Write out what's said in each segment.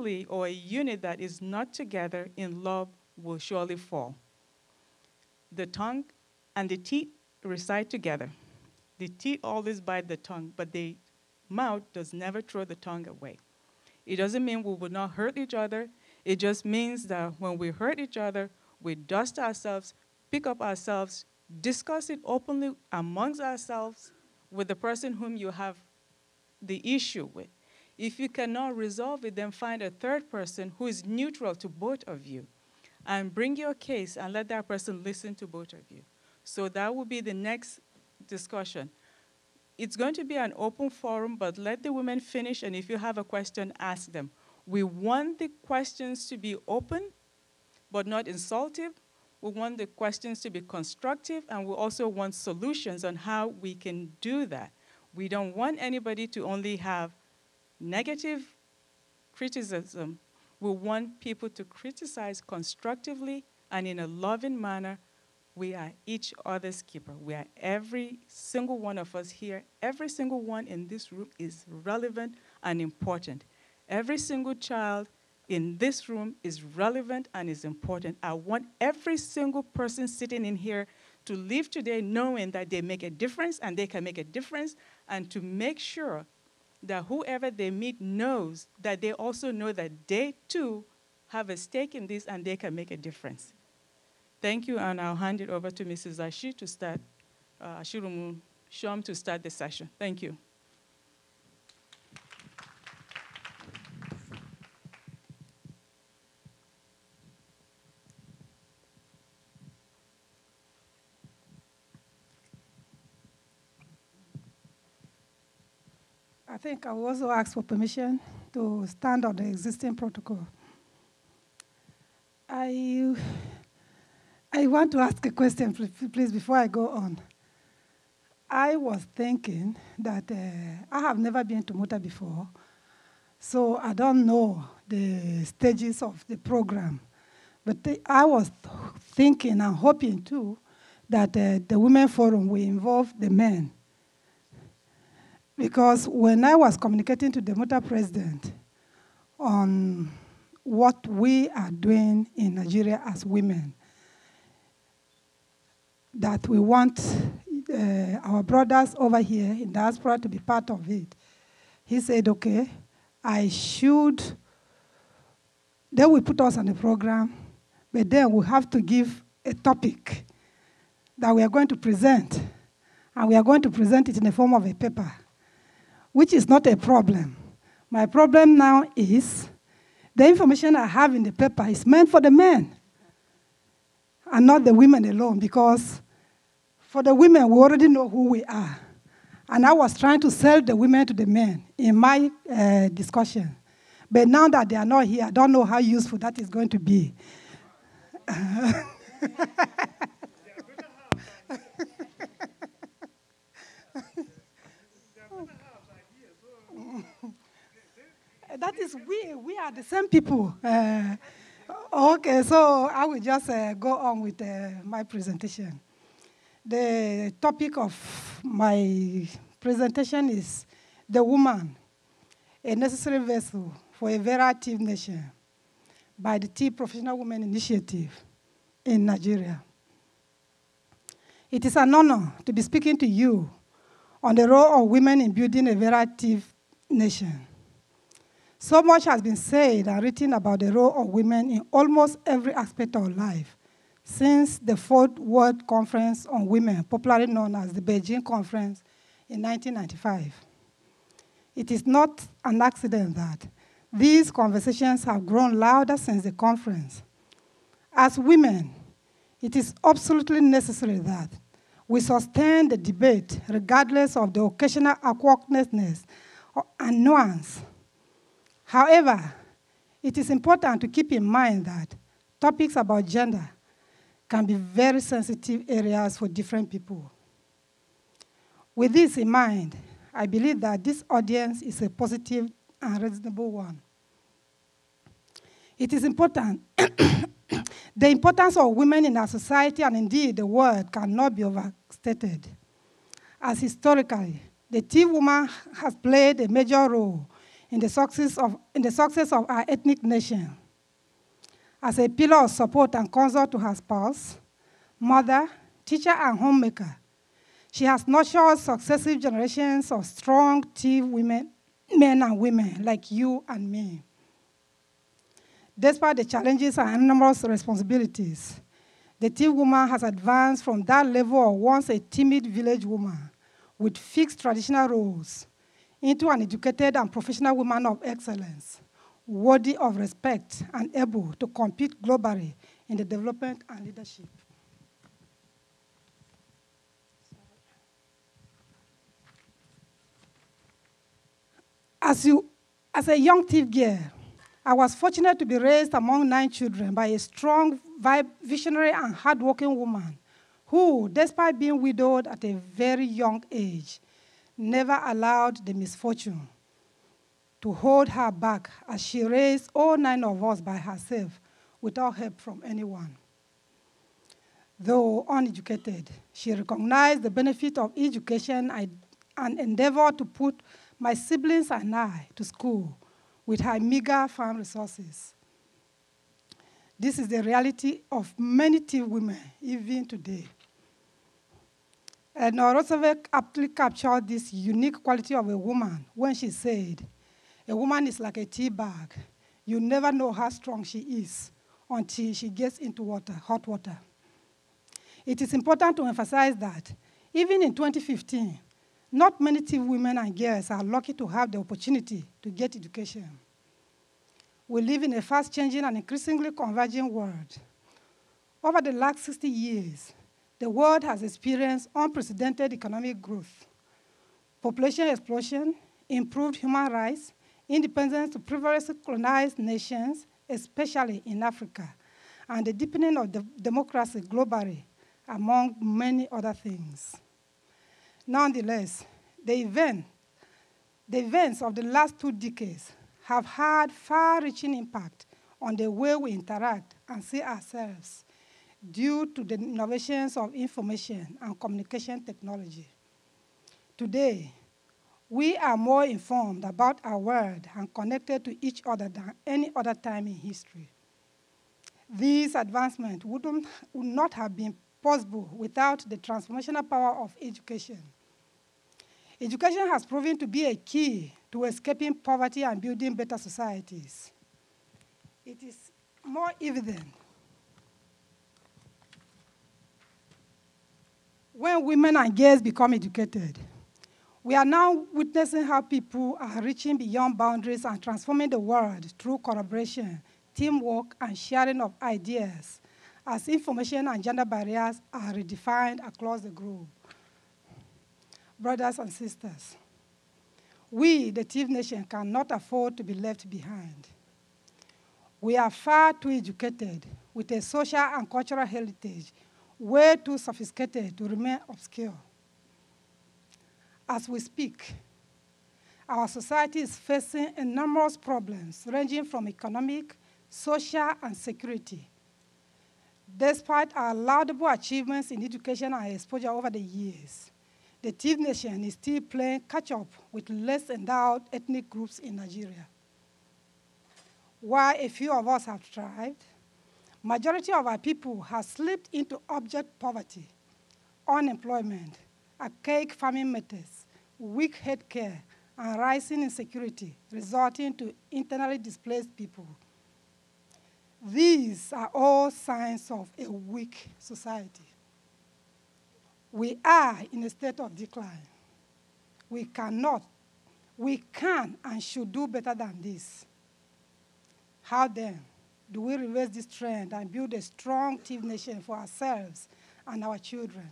family or a unit that is not together in love will surely fall. The tongue and the teeth reside together. The teeth always bite the tongue, but the mouth does never throw the tongue away. It doesn't mean we will not hurt each other. It just means that when we hurt each other, we dust ourselves, pick up ourselves, discuss it openly amongst ourselves with the person whom you have the issue with. If you cannot resolve it, then find a third person who is neutral to both of you and bring your case and let that person listen to both of you. So that will be the next discussion. It's going to be an open forum, but let the women finish, and if you have a question, ask them. We want the questions to be open, but not insultive. We want the questions to be constructive, and we also want solutions on how we can do that. We don't want anybody to only have negative criticism. We want people to criticize constructively and in a loving manner. We are each other's keeper. We are every single one of us here. Every single one in this room is relevant and important. Every single child in this room is relevant and is important. I want every single person sitting in here to leave today knowing that they make a difference and they can make a difference, and to make sure that whoever they meet knows that they also know that they too have a stake in this and they can make a difference. Thank you, and I'll hand it over to Mrs. Ashi to start, Ashirumu Shom to start the session. Thank you. I think I will also ask for permission to stand on the existing protocol. I want to ask a question, please, before I go on. I was thinking that I have never been to MUTA before, so I don't know the stages of the program. But I was thinking and hoping, too, that the Women Forum will involve the men. Because when I was communicating to the MUTA president on what we are doing in Nigeria as women, that we want our brothers over here in diaspora to be part of it, he said, okay, they will put us on the program, but then we have to give a topic that we are going to present, and we are going to present it in the form of a paper, which is not a problem. My problem now is the information I have in the paper is meant for the men and not the women alone, because for the women, we already know who we are. And I was trying to sell the women to the men in my discussion. But now that they are not here, I don't know how useful that is going to be. That is, we are the same people. Okay, so I will just go on with my presentation. The topic of my presentation is the woman, a necessary vessel for a very active nation, by the Tea Professional Women Initiative in Nigeria. It is an honor to be speaking to you on the role of women in building a very active nation. So much has been said and written about the role of women in almost every aspect of life since the Fourth World Conference on Women, popularly known as the Beijing Conference in 1995. It is not an accident that these conversations have grown louder since the conference. As women, it is absolutely necessary that we sustain the debate regardless of the occasional awkwardness and nuance. However, it is important to keep in mind that topics about gender can be very sensitive areas for different people. With this in mind, I believe that this audience is a positive and reasonable one. It is important. The importance of women in our society and indeed the world cannot be overstated. As historically, the tea woman has played a major role in the success of our ethnic nation. As a pillar of support and consort to her spouse, mother, teacher, and homemaker, she has nurtured successive generations of strong Tea women, men and women like you and me. Despite the challenges and enormous responsibilities, the Tea woman has advanced from that level of once a timid village woman with fixed traditional roles into an educated and professional woman of excellence, worthy of respect and able to compete globally in the development and leadership. As a young Tea girl, I was fortunate to be raised among 9 children by a strong, visionary, and hardworking woman who, despite being widowed at a very young age, never allowed the misfortune to hold her back as she raised all 9 of us by herself without help from anyone. Though uneducated, she recognized the benefit of education and endeavored to put my siblings and I to school with her meager farm resources. This is the reality of many Tea women, even today. And Roosevelt aptly captured this unique quality of a woman when she said, "A woman is like a tea bag. You never know how strong she is until she gets into hot water." It is important to emphasize that even in 2015, not many Tea women and girls are lucky to have the opportunity to get education. We live in a fast-changing and increasingly converging world. Over the last 60 years, the world has experienced unprecedented economic growth, population explosion, improved human rights, independence to previously colonized nations, especially in Africa, and the deepening of democracy globally, among many other things. Nonetheless, the events of the last 2 decades have had far-reaching impact on the way we interact and see ourselves due to the innovations of information and communication technology. Today, we are more informed about our world and connected to each other than any other time in history. These advancements would not have been possible without the transformational power of education. Education has proven to be a key to escaping poverty and building better societies. It is more evident when women and girls become educated. We are now witnessing how people are reaching beyond boundaries and transforming the world through collaboration, teamwork, and sharing of ideas, as information and gender barriers are redefined across the globe. Brothers and sisters, we, the Tea nation, cannot afford to be left behind. We are far too educated, with a social and cultural heritage way too sophisticated to remain obscure. As we speak, our society is facing enormous problems ranging from economic, social, and security. Despite our laudable achievements in education and exposure over the years, the Tea nation is still playing catch-up with less endowed ethnic groups in Nigeria. While a few of us have thrived, majority of our people have slipped into abject poverty, unemployment, archaic farming methods, weak health care, and rising insecurity, resulting to internally displaced people. These are all signs of a weak society. We are in a state of decline. We can and should do better than this. How then do we reverse this trend and build a strong Tea nation for ourselves and our children?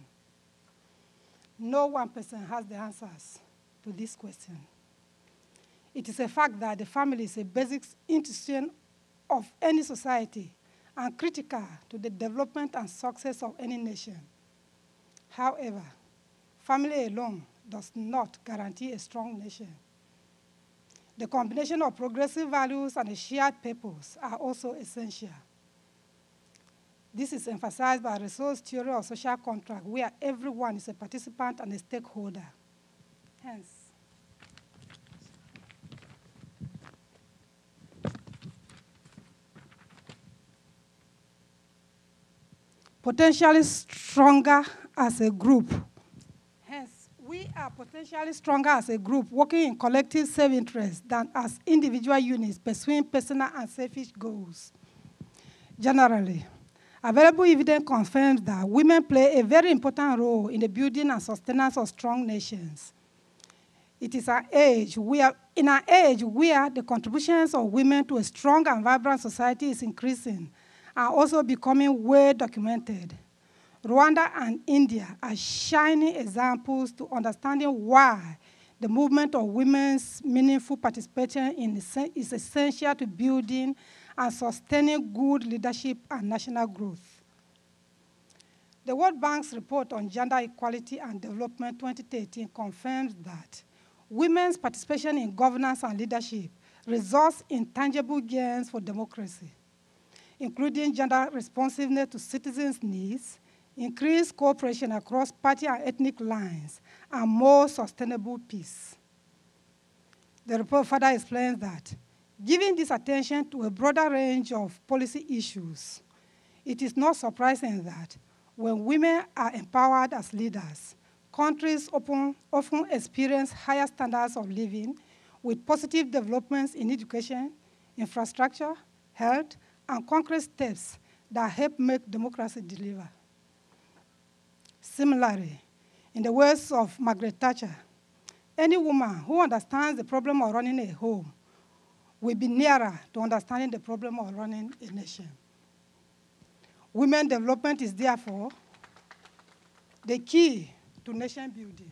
No one person has the answers to this question. It is a fact that the family is a basic institution of any society and critical to the development and success of any nation. However, family alone does not guarantee a strong nation. The combination of progressive values and a shared purpose are also essential. This is emphasized by Rousseau's theory of social contract, where everyone is a participant and a stakeholder. Hence, potentially stronger as a group. Hence, we are potentially stronger as a group working in collective self-interest than as individual units pursuing personal and selfish goals. Generally, available evidence confirms that women play a very important role in the building and sustenance of strong nations. It is in an age where the contributions of women to a strong and vibrant society is increasing and also becoming well documented. Rwanda and India are shining examples to understanding why the movement of women's meaningful participation is essential to building and sustaining good leadership and national growth. The World Bank's report on Gender Equality and Development 2013 confirms that women's participation in governance and leadership results in tangible gains for democracy, including gender responsiveness to citizens' needs, increased cooperation across party and ethnic lines, and more sustainable peace. The report further explains that, giving this attention to a broader range of policy issues, it is not surprising that when women are empowered as leaders, countries often experience higher standards of living with positive developments in education, infrastructure, health, and concrete steps that help make democracy deliver. Similarly, in the words of Margaret Thatcher, any woman who understands the problem of running a home will be nearer to understanding the problem of running a nation. Women development is therefore the key to nation building.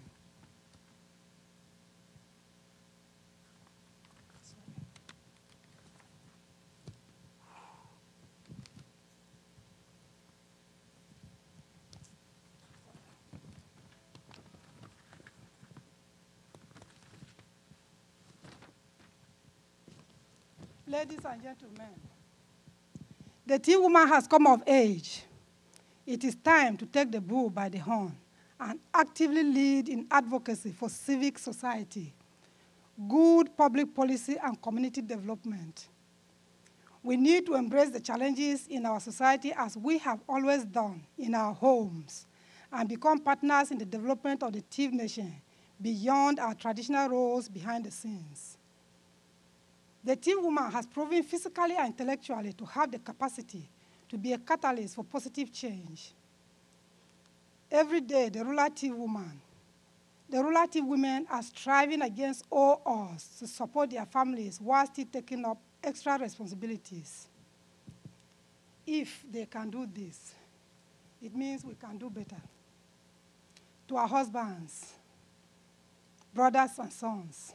Ladies and gentlemen, the tea woman has come of age. It is time to take the bull by the horn and actively lead in advocacy for civic society, good public policy, and community development. We need to embrace the challenges in our society as we have always done in our homes and become partners in the development of the tea nation beyond our traditional roles behind the scenes. The tea woman has proven physically and intellectually to have the capacity to be a catalyst for positive change. Every day, the rural tea women are striving against all odds to support their families while still taking up extra responsibilities. If they can do this, it means we can do better. To our husbands, brothers and sons,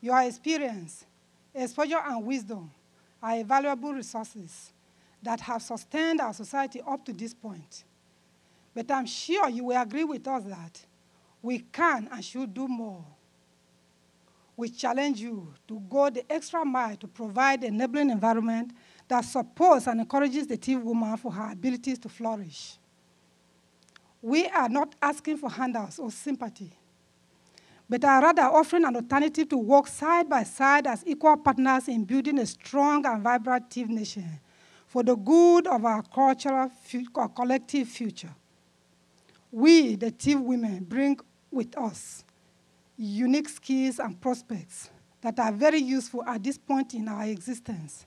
your experience, exposure, and wisdom are valuable resources that have sustained our society up to this point. But I'm sure you will agree with us that we can and should do more. We challenge you to go the extra mile to provide an enabling environment that supports and encourages the tea woman for her abilities to flourish. We are not asking for handouts or sympathy, but are rather offering an alternative to work side by side as equal partners in building a strong and vibrant tea nation for the good of our collective future. We, the tea women, bring with us unique skills and prospects that are very useful at this point in our existence.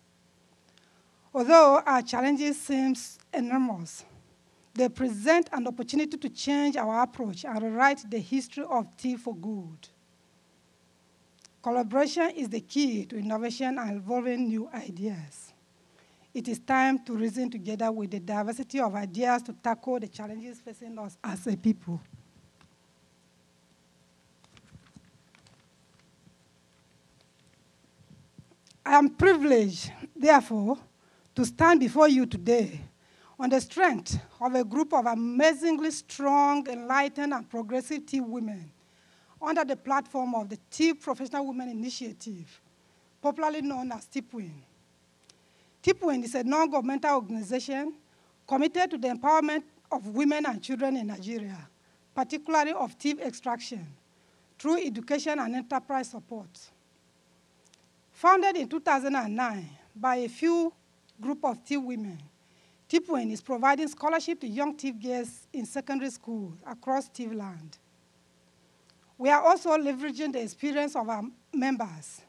Although our challenges seem enormous, they present an opportunity to change our approach and rewrite the history of tea for good. Collaboration is the key to innovation and evolving new ideas. It is time to reason together with the diversity of ideas to tackle the challenges facing us as a people. I am privileged, therefore, to stand before you today on the strength of a group of amazingly strong, enlightened, and progressive tea women under the platform of the Tea Professional Women Initiative, popularly known as TPWIN. TPWIN is a non-governmental organization committed to the empowerment of women and children in Nigeria, particularly of tea extraction, through education and enterprise support. Founded in 2009 by a few group of tea women, TIPWIN is providing scholarship to young TIF girls in secondary schools across TIF land. We are also leveraging the experience of our members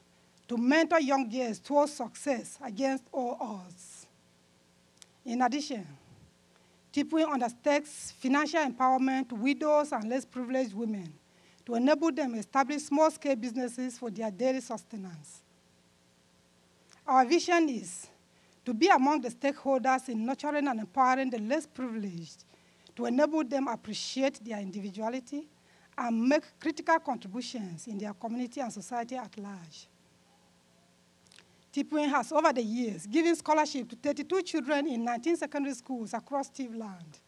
to mentor young girls towards success against all odds. In addition, TIPWIN undertakes financial empowerment to widows and less privileged women to enable them to establish small-scale businesses for their daily sustenance. Our vision is to be among the stakeholders in nurturing and empowering the less privileged to enable them appreciate their individuality and make critical contributions in their community and society at large. TIPWIN has, over the years, given scholarship to 32 children in 19 secondary schools across TIF land.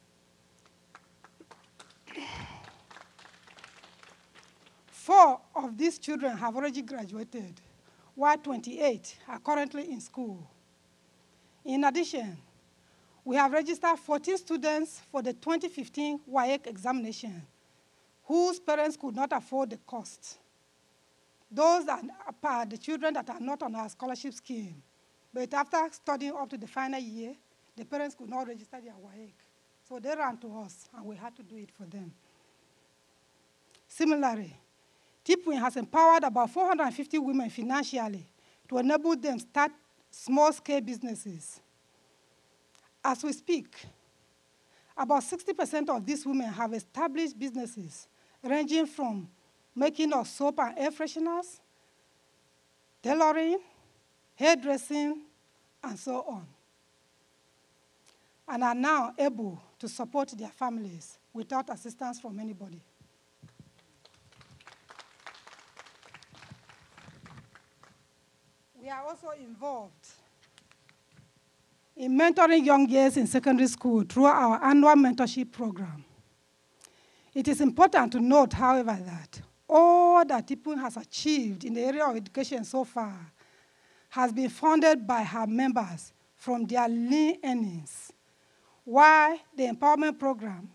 4 of these children have already graduated, while 28 are currently in school. In addition, we have registered 14 students for the 2015 WAEC examination, whose parents could not afford the cost. Those are the children that are not on our scholarship scheme. But after studying up to the final year, the parents could not register their WAEC. So they ran to us, and we had to do it for them. Similarly, TIPWIN has empowered about 450 women financially to enable them start small-scale businesses. As we speak, about 60% of these women have established businesses, ranging from making of soap and air fresheners, tailoring, hairdressing, and so on, and are now able to support their families without assistance from anybody. We are also involved in mentoring young girls in secondary school through our annual mentorship program. It is important to note, however, that all that TIPWIN has achieved in the area of education so far has been funded by her members from their lean earnings, while the empowerment program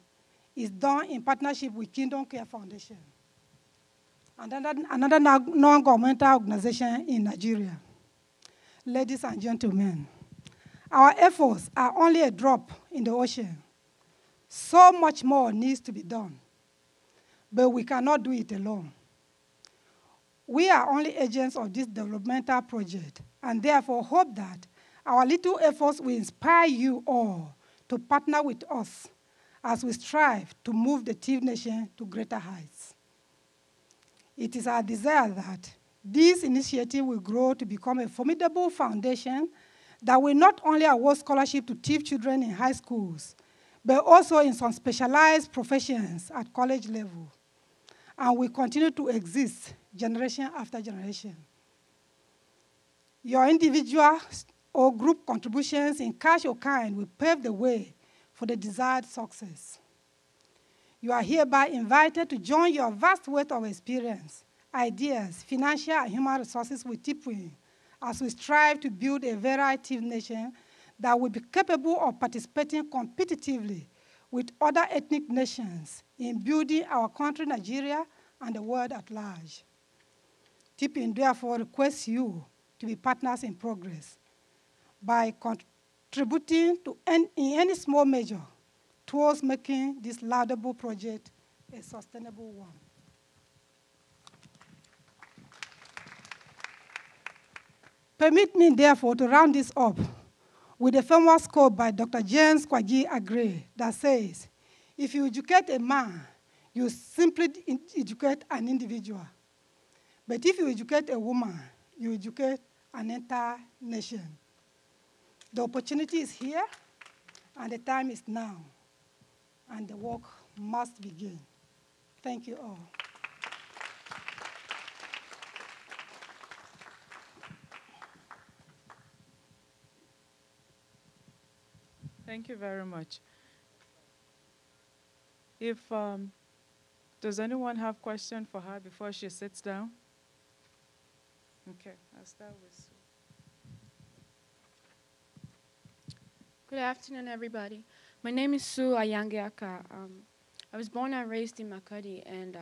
is done in partnership with Kingdom Care Foundation, another non-governmental organization in Nigeria. Ladies and gentlemen, our efforts are only a drop in the ocean. So much more needs to be done, but we cannot do it alone. We are only agents of this developmental project, and therefore hope that our little efforts will inspire you all to partner with us as we strive to move the TIF nation to greater heights. It is our desire that this initiative will grow to become a formidable foundation that will not only award scholarship to TIF children in high schools, but also in some specialized professions at college level, and will continue to exist generation after generation. Your individual or group contributions in cash or kind will pave the way for the desired success. You are hereby invited to join your vast wealth of experience, ideas, financial and human resources with TIPWIN as we strive to build a very active nation that will be capable of participating competitively with other ethnic nations in building our country, Nigeria, and the world at large. TIPWIN therefore requests you to be partners in progress by contributing in any small measure towards making this laudable project a sustainable one. Permit me, therefore, to round this up with a famous quote by Dr. James Kwagi Agre that says, if you educate a man, you simply educate an individual. But if you educate a woman, you educate an entire nation. The opportunity is here, and the time is now, and the work must begin. Thank you all. Thank you very much. If does anyone have question for her before she sits down? Okay, I'll start with Sue. Good afternoon, everybody. My name is Sue Ayangeaka. I was born and raised in Makati, and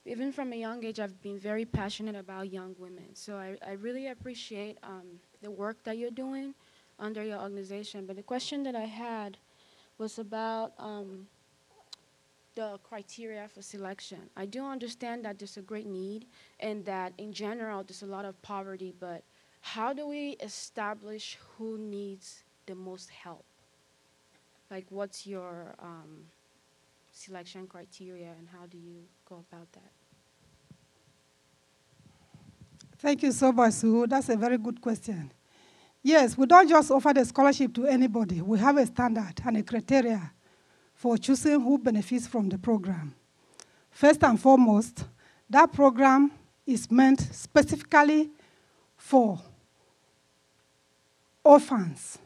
even from a young age, I've been very passionate about young women. So I really appreciate the work that you're doing. under your organization. But the question that I had was about the criteria for selection. I do understand that there's a great need and that in general there's a lot of poverty, but how do we establish who needs the most help? Like, what's your selection criteria and how do you go about that? Thank you so much, Sue. That's a very good question. Yes, we don't just offer the scholarship to anybody. We have a standard and a criteria for choosing who benefits from the program. First and foremost, that program is meant specifically for orphans.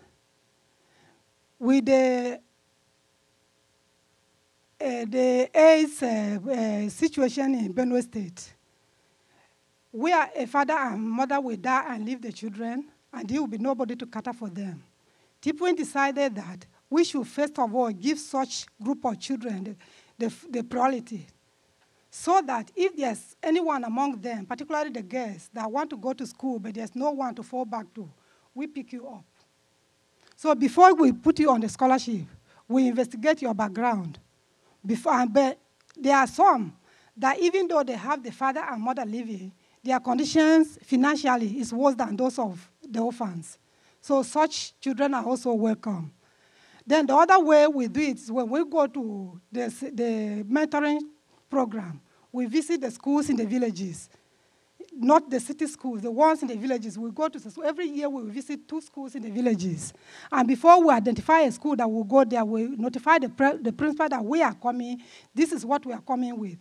With the AIDS situation in Benue State, where a father and mother will die and leave the children, and there will be nobody to cater for them. TPWIN decided that we should first of all give such group of children the priority, so that if there's anyone among them, particularly the girls, that want to go to school but there's no one to fall back to, we pick you up. So before we put you on the scholarship, we investigate your background. But there are some that even though they have the father and mother living, their conditions financially is worse than those of the orphans. So such children are also welcome. Then the other way we do it is when we go to the mentoring program, we visit the schools in the villages, not the city schools, the ones in the villages. We go to the school. Every year we visit 2 schools in the villages. And before we identify a school that will go there, we notify the principal that we are coming. This is what we are coming with.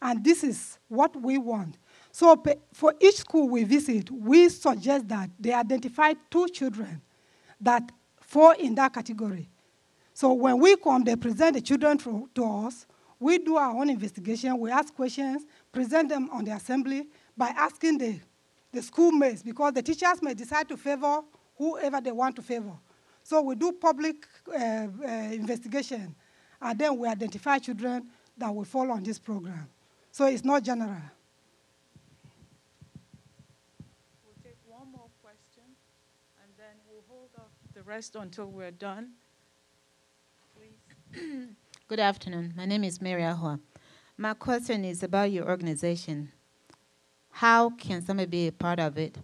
And this is what we want. So for each school we visit, we suggest that they identify 2 children that fall in that category. So when we come, they present the children to us. We do our own investigation. We ask questions, present them on the assembly by asking the schoolmates, because the teachers may decide to favor whoever they want to favor. So we do public investigation, and then we identify children that will fall on this program. So it's not general. We'll take one more question, and then we'll hold off the rest until we're done. Please. Good afternoon. My name is Mary Ahua. My question is about your organization. How can somebody be a part of it?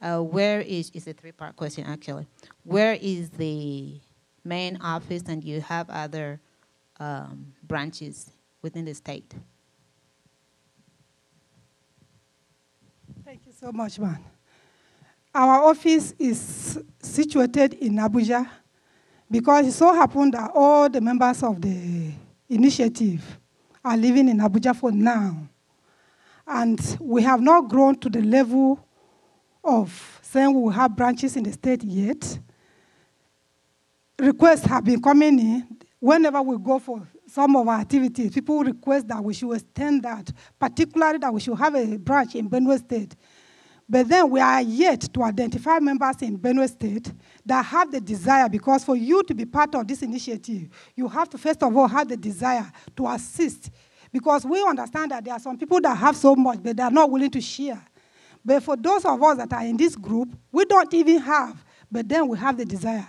Where is a 3-part question, actually. Where is the main office, and you have other branches within the state? Thank you so much, man. Our office is situated in Abuja, because it so happened that all the members of the initiative are living in Abuja for now. And we have not grown to the level of saying we will have branches in the state yet. Requests have been coming in. Whenever we go for some of our activities, people request that we should extend that, particularly that we should have a branch in Benue State. But then we are yet to identify members in Benue State that have the desire, because for you to be part of this initiative, you have to first of all have the desire to assist, because we understand that there are some people that have so much, but they are not willing to share. But for those of us that are in this group, we don't even have, but then we have the desire.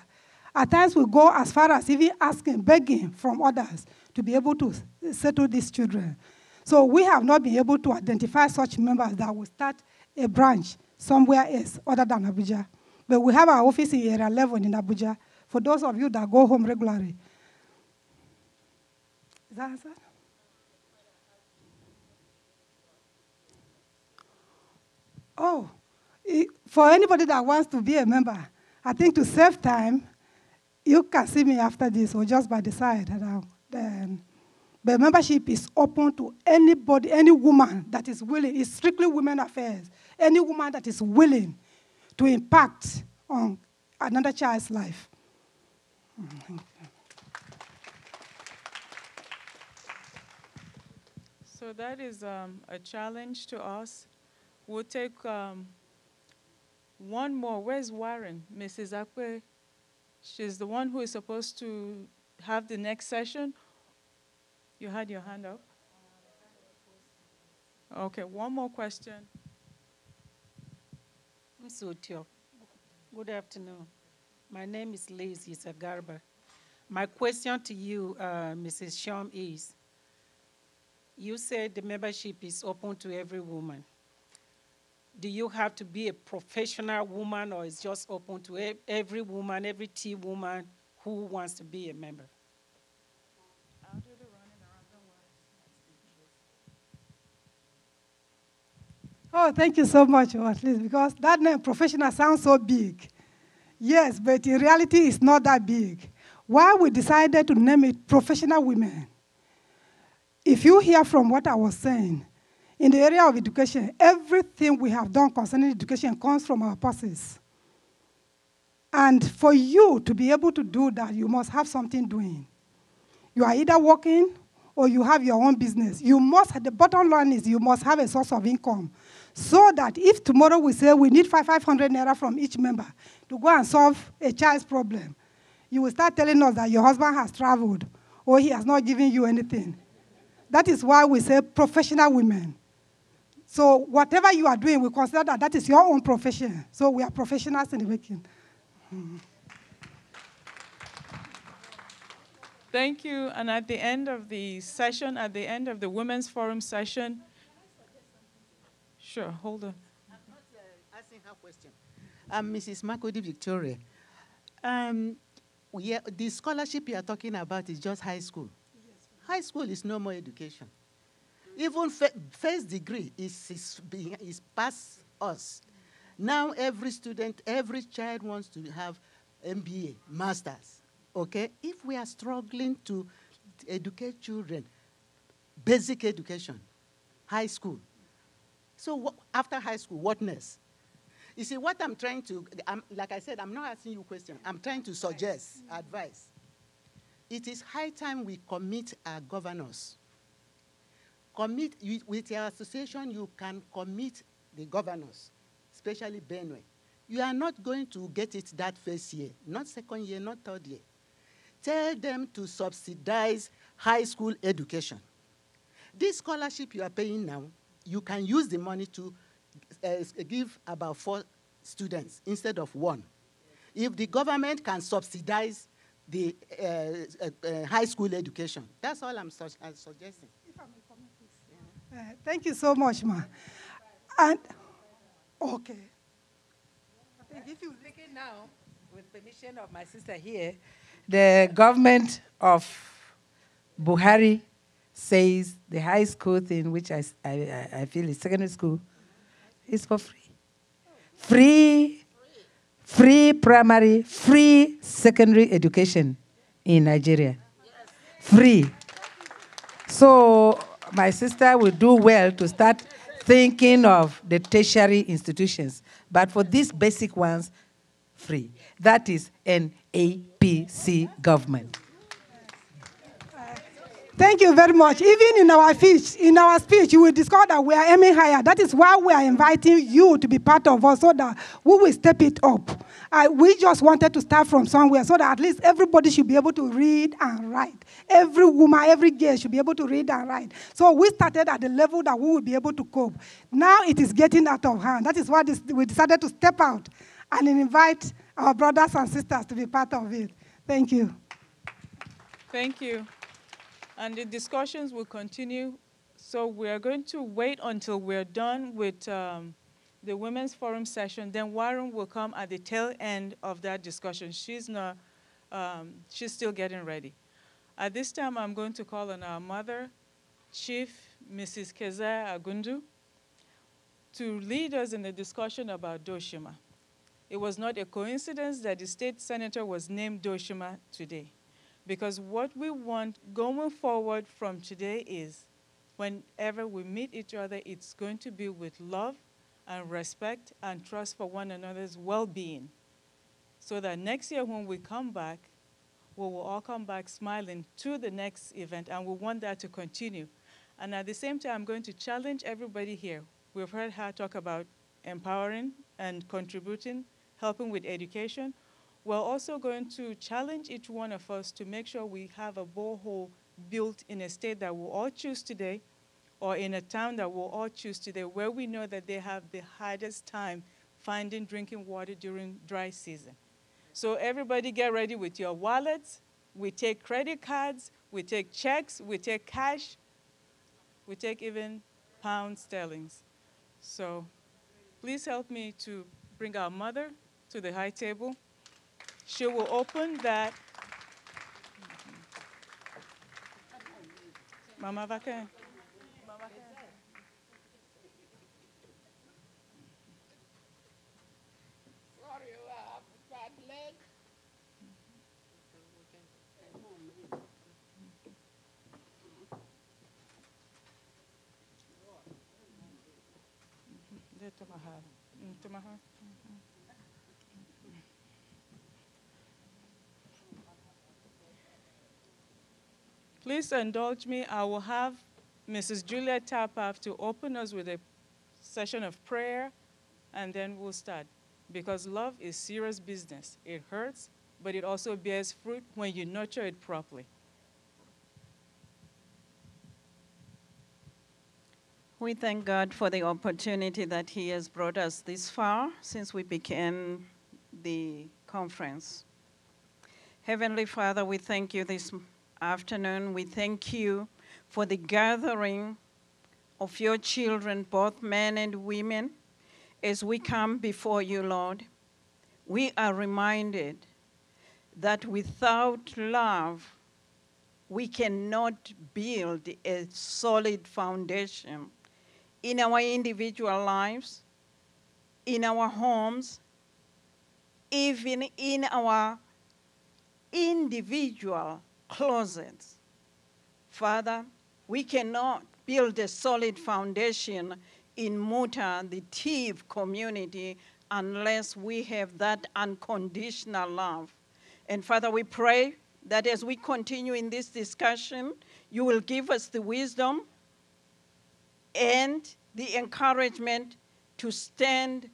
At times we go as far as even asking, begging from others to be able to settle these children. So we have not been able to identify such members that will start a branch somewhere else other than Abuja. But we have our office in Area 11 in Abuja, for those of you that go home regularly. Is that answered? Oh, for anybody that wants to be a member, I think to save time, you can see me after this or just by the side. The membership is open to anybody, any woman that is willing. It's strictly women affairs. Any woman that is willing to impact on another child's life. So that is a challenge to us. We'll take one more. Where's Warren? Mrs. Akwe. She's the one who is supposed to have the next session. You had your hand up? Okay, one more question. Ms. Otio, good afternoon. My name is Liz Garba. My question to you, Mrs. Shum, is you said the membership is open to every woman. Do you have to be a professional woman, or is just open to every woman, every T woman who wants to be a member? Oh, thank you so much, at least, because that name, professional, sounds so big. Yes, but in reality, it's not that big. Why we decided to name it professional women? If you hear from what I was saying, in the area of education, everything we have done concerning education comes from our purses. And for you to be able to do that, you must have something doing. You are either working or you have your own business. You must, the bottom line is you must have a source of income. So that if tomorrow we say we need 500 naira from each member to go and solve a child's problem, you will start telling us that your husband has traveled or he has not given you anything. That is why we say professional women. So whatever you are doing, we consider that that is your own profession. So we are professionals in the making. Thank you. And at the end of the session, at the end of the Women's Forum session, sure, hold on. I'm not asking her question. Mrs. Makodi Victoria. The scholarship you are talking about is just high school. Yes. High school is no more education. Even first degree is past us. Now every student, every child wants to have MBA, masters. Okay? If we are struggling to educate children, basic education, high school. So after high school, what next? You see, what I'm trying to, like I said, I'm not asking you a question. I'm trying to suggest advice. It is high time we commit our governors. With your association, you can commit the governors, especially Benue. You are not going to get it that first year, not second year, not third year. Tell them to subsidize high school education. This scholarship you are paying now, you can use the money to give about 4 students instead of 1. If the government can subsidize the high school education, that's all I'm suggesting. If I may comment, please. Thank you so much, ma. And, okay. I think if you speaking now, with permission of my sister here, the government of Buhari says the high school thing, which I feel is secondary school, is for free. Free primary, free secondary education in Nigeria. Free. So my sister will do well to start thinking of the tertiary institutions. But for these basic ones, free. That is an APC government. Thank you very much. Even in our speech, you will discover that we are aiming higher. That is why we are inviting you to be part of us so that we will step it up. We just wanted to start from somewhere so that at least everybody should be able to read and write. Every woman, every girl should be able to read and write. So we started at the level that we will be able to cope. Now it is getting out of hand. That is why we decided to step out and invite our brothers and sisters to be part of it. Thank you. Thank you. And the discussions will continue. So we are going to wait until we're done with the Women's Forum session. Then Warren will come at the tail end of that discussion. She's still getting ready. At this time, I'm going to call on our mother, Chief Mrs. Kezia Agundu, to lead us in the discussion about Doshima. It was not a coincidence that the state senator was named Doshima today. Because what we want going forward from today is whenever we meet each other, it's going to be with love and respect and trust for one another's well-being. So that next year when we come back, we will all come back smiling to the next event, and we want that to continue. And at the same time, I'm going to challenge everybody here. We've heard her talk about empowering and contributing, helping with education. We're also going to challenge each one of us to make sure we have a borehole built in a state that we'll all choose today, or in a town that we'll all choose today, where we know that they have the hardest time finding drinking water during dry season. So everybody get ready with your wallets. We take credit cards, we take checks, we take cash, we take even pound sterlings. So please help me to bring our mother to the high table. She will open that. Mama Vacan. Please indulge me. I will have Mrs. Juliet Tapaf to open us with a session of prayer, and then we'll start. Because love is serious business. It hurts, but it also bears fruit when you nurture it properly. We thank God for the opportunity that He has brought us this far since we began the conference. Heavenly Father, we thank you this afternoon. We thank you for the gathering of your children, both men and women, as we come before you, Lord. We are reminded that without love, we cannot build a solid foundation in our individual lives, in our homes, even in our individual closets. Father, we cannot build a solid foundation in MUTA, the TIV community, unless we have that unconditional love. And Father, we pray that as we continue in this discussion, you will give us the wisdom and the encouragement to stand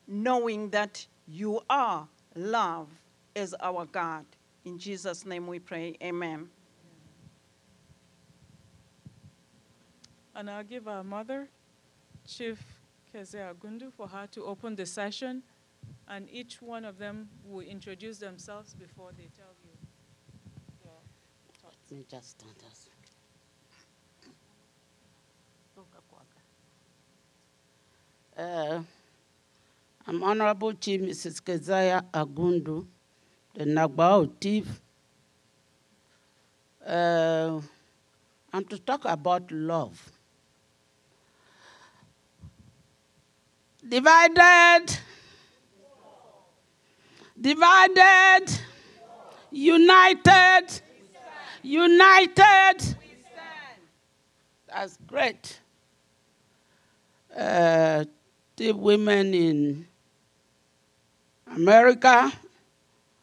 knowing that you are love as our God. In Jesus' name we pray, amen. And I'll give our mother, Chief Keze Agundu, for her to open the session, and each one of them will introduce themselves before they tell you their thoughts. Let me just stand us. I'm Honorable Chief Mrs. Keziah Agundu, the Nagbao Chief. I'm to talk about love. Divided, united, united. That's great. The women in America,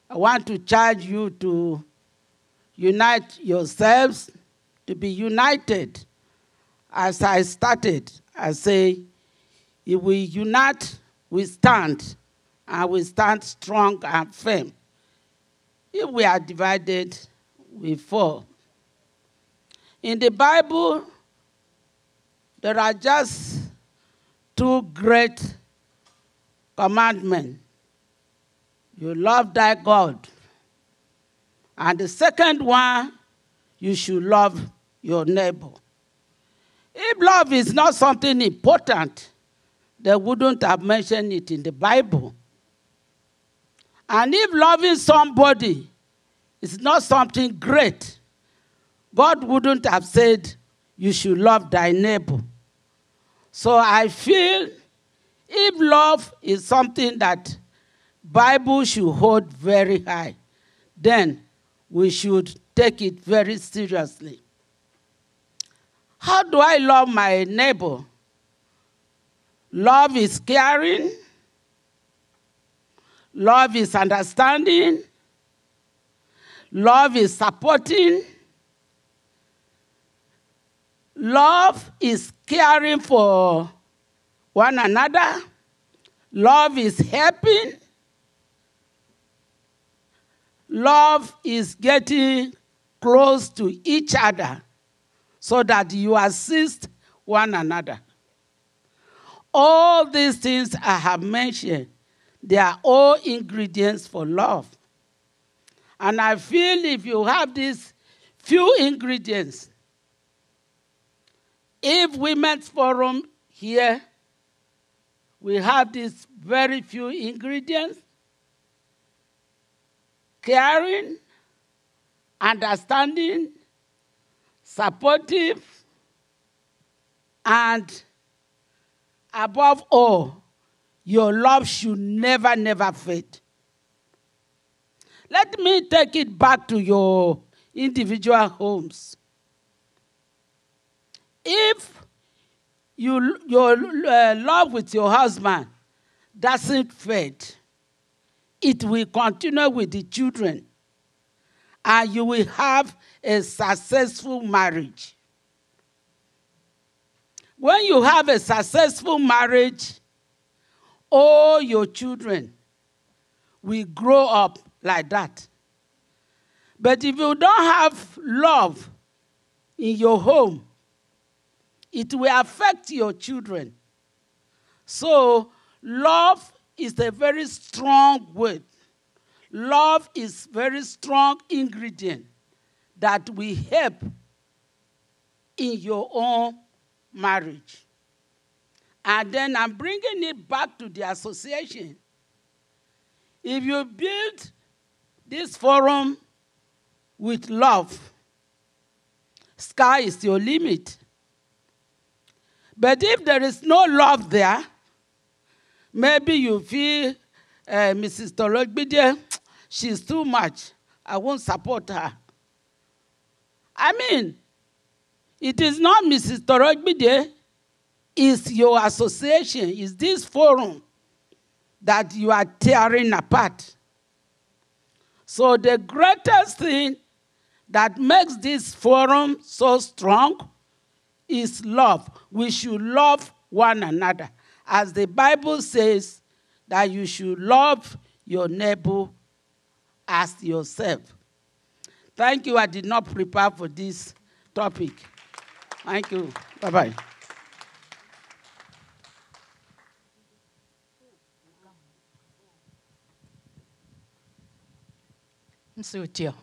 I want to charge you to unite yourselves, to be united. As I started, I say, if we unite, we stand, and we stand strong and firm. If we are divided, we fall. In the Bible, there are just two great commandments. You love thy God. And the second one, you should love your neighbor. If love is not something important, they wouldn't have mentioned it in the Bible. And if loving somebody is not something great, God wouldn't have said you should love thy neighbor. So I feel if love is something that Bible should hold very high, then we should take it very seriously. How do I love my neighbor? Love is caring. Love is understanding. Love is supporting. Love is caring for one another. Love is helping. Love is getting close to each other so that you assist one another. All these things I have mentioned, They are all ingredients for love. And I feel if you have these few ingredients, if Women's Forum here, we have these very few ingredients, caring, understanding, supportive, and above all, your love should never, never fade. Let me take it back to your individual homes. If your love with your husband doesn't fade, it will continue with the children, and you will have a successful marriage. When you have a successful marriage, all your children will grow up like that. But if you don't have love in your home, it will affect your children. So love is a very strong word. Love is a very strong ingredient that will help in your own marriage. And then I'm bringing it back to the association. If you build this forum with love, sky is your limit. But if there is no love there, maybe you feel Mrs. Torogbide, she's too much. I won't support her. I mean, it is not Mrs. Torogbide, it's your association, it's this forum that you are tearing apart. So the greatest thing that makes this forum so strong is love. We should love one another. As the Bible says, that you should love your neighbor as yourself. Thank you. I did not prepare for this topic. Thank you. Bye-bye. Msutio.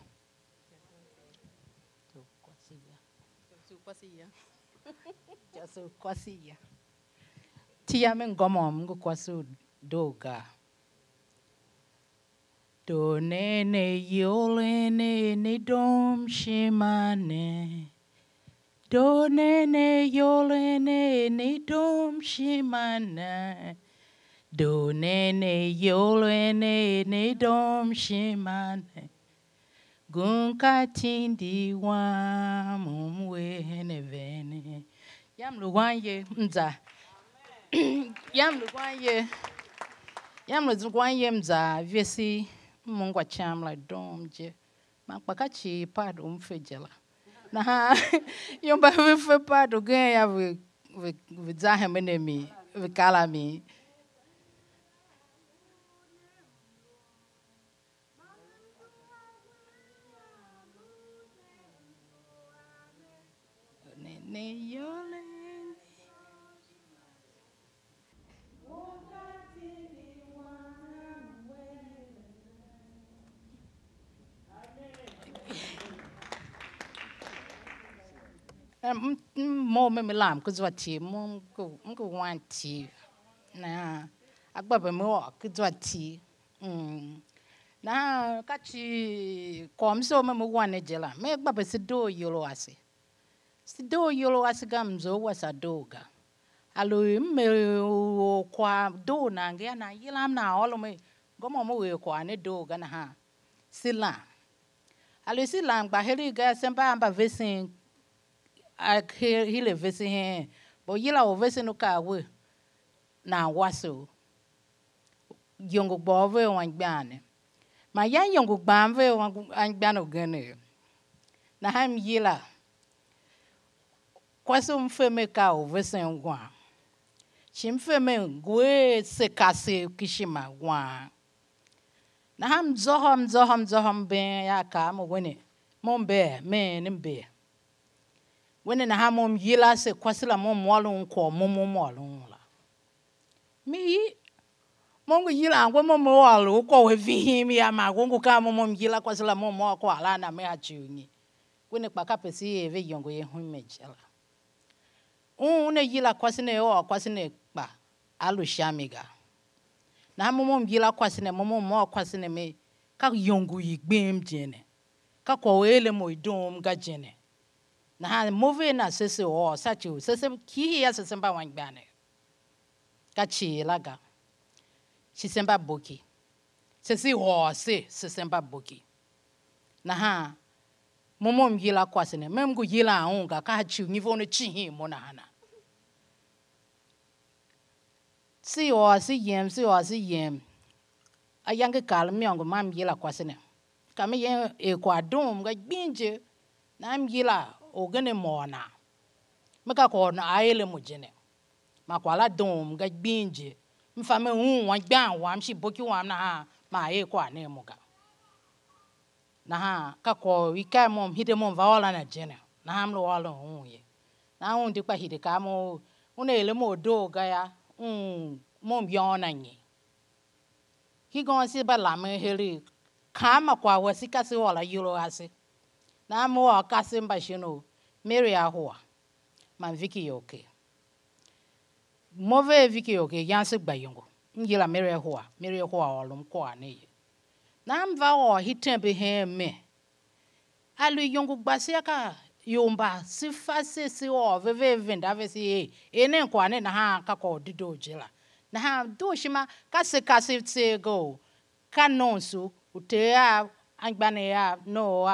Tia mengomo mngu kwasu doga. Do nene yolene ne dom shimane. Do nene yolene ne dom shimane. Do nene yolene ne dom shimane. Gunka tindi wa mumwe hene vene. Yam luwanye mza. Yam luwanye mza vyesi mungwa chamla domje. Makpakachi pado mfejela. Na yomba vife pado gen ya vizahe menemi vikala mi. Ne yole. Mo me lam kuzwati mo mko wanti na agbabe mo kuzwati na kachi komso me mo wane jela me agbabe sido yolo ase gamzo wasa doga alo me kwa do na ngia na yilam na olo me gomo mo we kwa ne doga na ha sila alo sila ngba heri ga semba amba vesin hile vesi he bo yila o vesi no ka we na waso yongo bove wangbane ma yan yongo gbamve wangbane gene na ham yila kwaso mfeme ka o vesi ngwa chimfeme ngwe sekase kishima gwa na ham zohom be ya ka mo wene mombe me nimbe when na hamom yila se kwasila mom walun ko mom la mi Mongo yila ngwe momo walo ko we vihimi ya magongo ka momo yila kwa sala momo ko ala na me achungi. Kwene kpaka pesi eve yongo ye humejela. Une yila kwa sine o kwa sine kpa alu shamiga. Na momo yila kwa sine momo mo kwa sine me ka yongo yigbem jene. Ka kwa wele mo idom ga jene. Na ha move na sese o sachu sese ki ya sese mba wangbane. Ka chila ga. Sisemba boki. Sesi ho se sisemba boki. Na ha momo yila kwa sine memgo yila aunga ka chu nivo no chi mo na hana. Si o si yem. Ayange kal miongo mam yila kwa sine. Kame yen e kwa dom ga binje na am yila ogene mona. Meka ko na aele mo jene. Ma kwa la dom ga binje. Mfame wan gban wam shi boki wam na ha ma e kwa ne muga. Na ha ka ko ika mom hide mom vaola na jene. Na ham lo wala ye. Na un dikpa hide ka mo unele mo do ga ya mom yona nyi. Hi gon si ba la me heli kama kwa wasika si wala yulo ase. Na mo akase mba shino Mary ahua. Man Vicky yoke. Move Vicky yoke yanse bayongo. Ngila Mary ahua olum kwa ne. Na mva o hitembe he me. Alu yongo gbasi aka yomba si fase si o veve venda vesi ene kwa ne na ha ka ko dido jela. Na ha do shima kase se go. Kanonsu utea angbane ya no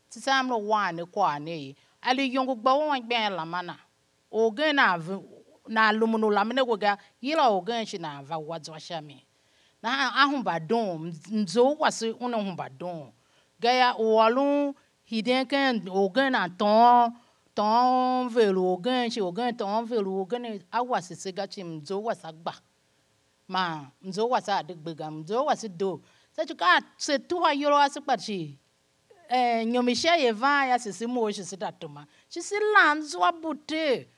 tisam no wane kwa ne. Ali yongo gba won gben la mana. Ogen na lumuno la mene goga yila ogen shi na va wadzo shami. Na ahumba dom nzo wasi una humba dom. Gaya walun hidenken ogen na ton velu ogen shi ogen ton velu ogen awasi segachi mzo wasagba. Ma mzo wasa adigbega mzo wasi do. Sechuka se tuwa yoro asipati. Nyomisha yeva ya sisi mo shi sitatuma. Shisi lanzwa bute.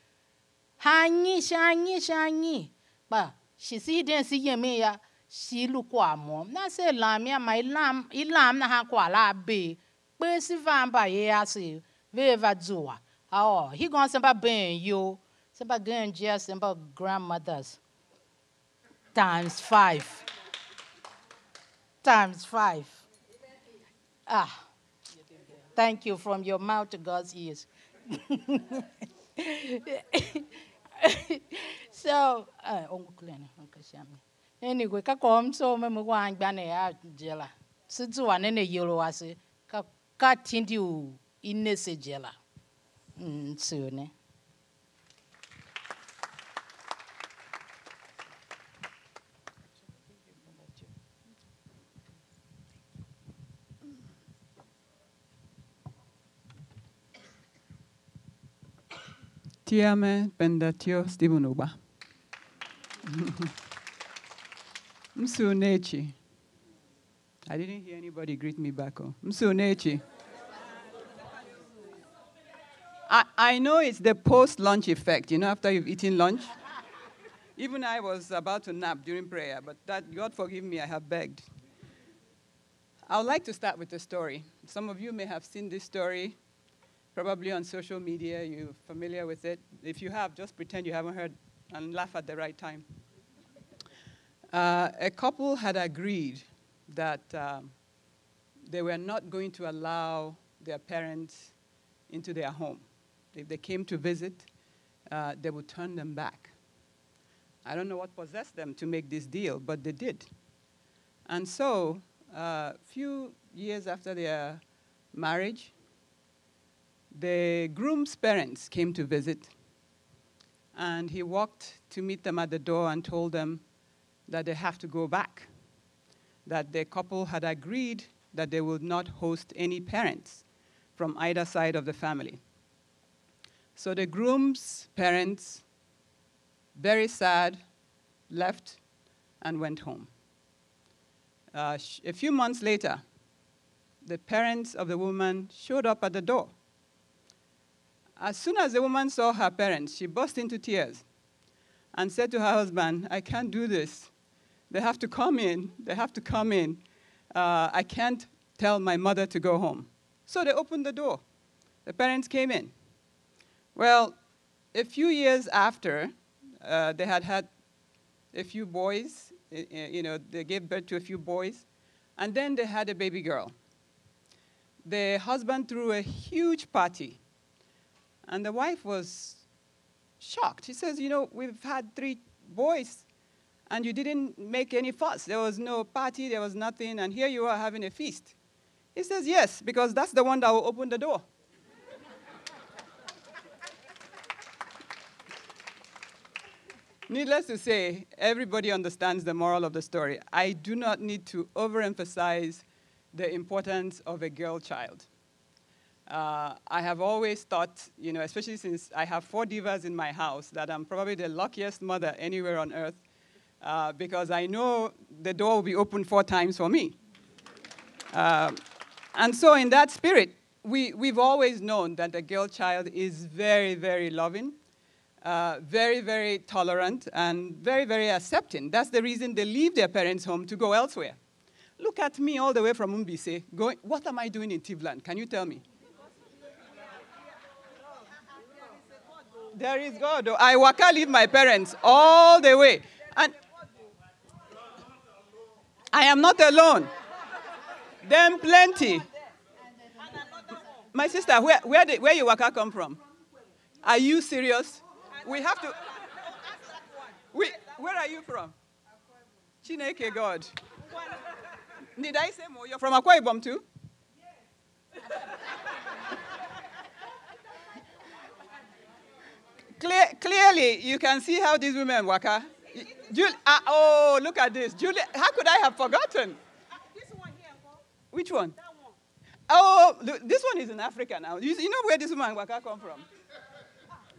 Shanyi. Ba shisi den si yeme ya shi lukwa mo. Na se lamia ma ilam na ha kwa la be. Pe si vamba ye asi veva zuwa. He gon semba ben yo. Semba genjia semba grandmothers. Times 5. Times 5. Thank you from your mouth to God's ears. So, anyway, kakom so me mwa ngbane ya jela. Situ wanene yolo ase ka tindi u inese jela. So ne. Tiame pendatio Stevenuba. Msunechi. I didn't hear anybody greet me back home. Msunechi. I know it's the post-lunch effect, after you've eaten lunch. Even I was about to nap during prayer, but that, God forgive me, I have begged. I would like to start with a story. Some of you may have seen this story, probably on social media. You're familiar with it. If you have, just pretend you haven't heard and laugh at the right time. A couple had agreed that they were not going to allow their parents into their home. If they came to visit, they would turn them back. I don't know what possessed them to make this deal, but they did. And so, a few years after their marriage, the groom's parents came to visit, and he walked to meet them at the door and told them that they have to go back, that the couple had agreed that they would not host any parents from either side of the family. So the groom's parents, very sad, left and went home. A few months later, the parents of the woman showed up at the door. As soon as the woman saw her parents, she burst into tears and said to her husband, "I can't do this. They have to come in. They have to come in. I can't tell my mother to go home. So they opened the door. The parents came in. Well, a few years after, they had had a few boys. They gave birth to a few boys. And then they had a baby girl. The husband threw a huge party. And the wife was shocked. She says, we've had 3 boys, and you didn't make any fuss. There was no party, there was nothing, and here you are having a feast. He says, yes, because that's the one that will open the door. Needless to say, everybody understands the moral of the story. I do not need to overemphasize the importance of a girl child. I have always thought, especially since I have 4 divas in my house, that I'm probably the luckiest mother anywhere on earth, because I know the door will be open 4 times for me. And so in that spirit, we've always known that the girl child is very, very loving, very, very tolerant, and very, very accepting. That's the reason they leave their parents' home to go elsewhere. Look at me all the way from Umbise, going, what am I doing in Tivland? Can you tell me? There is God. I waka leave my parents all the way. And I am not alone. Them plenty. My sister, where you waka come from? Are you serious? We have to. Where are you from? Chineke God. Did I say more? You're from Akwa Ibom too? Clearly, you can see how these women waka. Look at this. Julie, how could I have forgotten? This one here, which one? That one. Oh, this one is in Africa now. You know where this woman waka come from?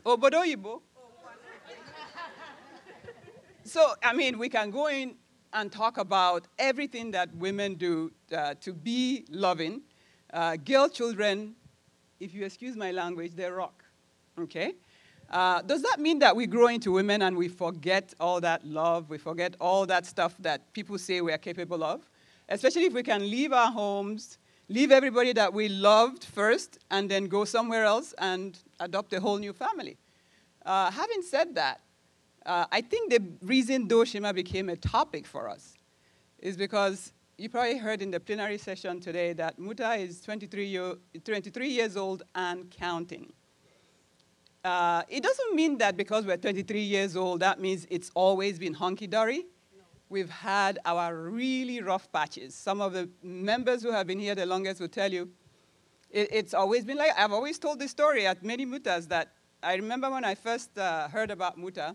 Obodo Ibo. So, we can go in and talk about everything that women do to be loving. Girl children, if you excuse my language, they rock, okay? Does that mean that we grow into women and we forget all that love, we forget all that stuff that people say we are capable of? Especially if we can leave our homes, leave everybody that we loved first, and then go somewhere else and adopt a whole new family. Having said that, I think the reason Doshima became a topic for us is because you probably heard in the plenary session today that MUTA is 23 years old and counting. It doesn't mean that because we're 23 years old, that means it's always been hunky-dory. No. We've had our really rough patches. Some of the members who have been here the longest will tell you, it's always been like, I've always told this story at many MUTAs that I remember when I first heard about MUTA,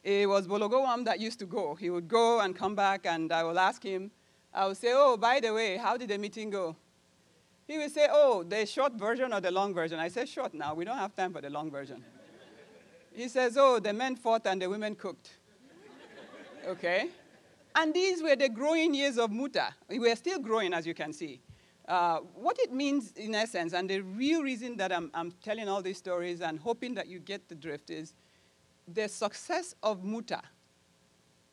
it was Bologowam that used to go. He would go and come back, and I will ask him, I will say, oh, by the way, how did the meeting go? He will say, oh, the short version or the long version? I say, short now. We don't have time for the long version. He says, oh, the men fought and the women cooked. Okay? And these were the growing years of MUTA. We are still growing, as you can see. What it means, in essence, and the real reason that I'm telling all these stories and hoping that you get the drift is the success of MUTA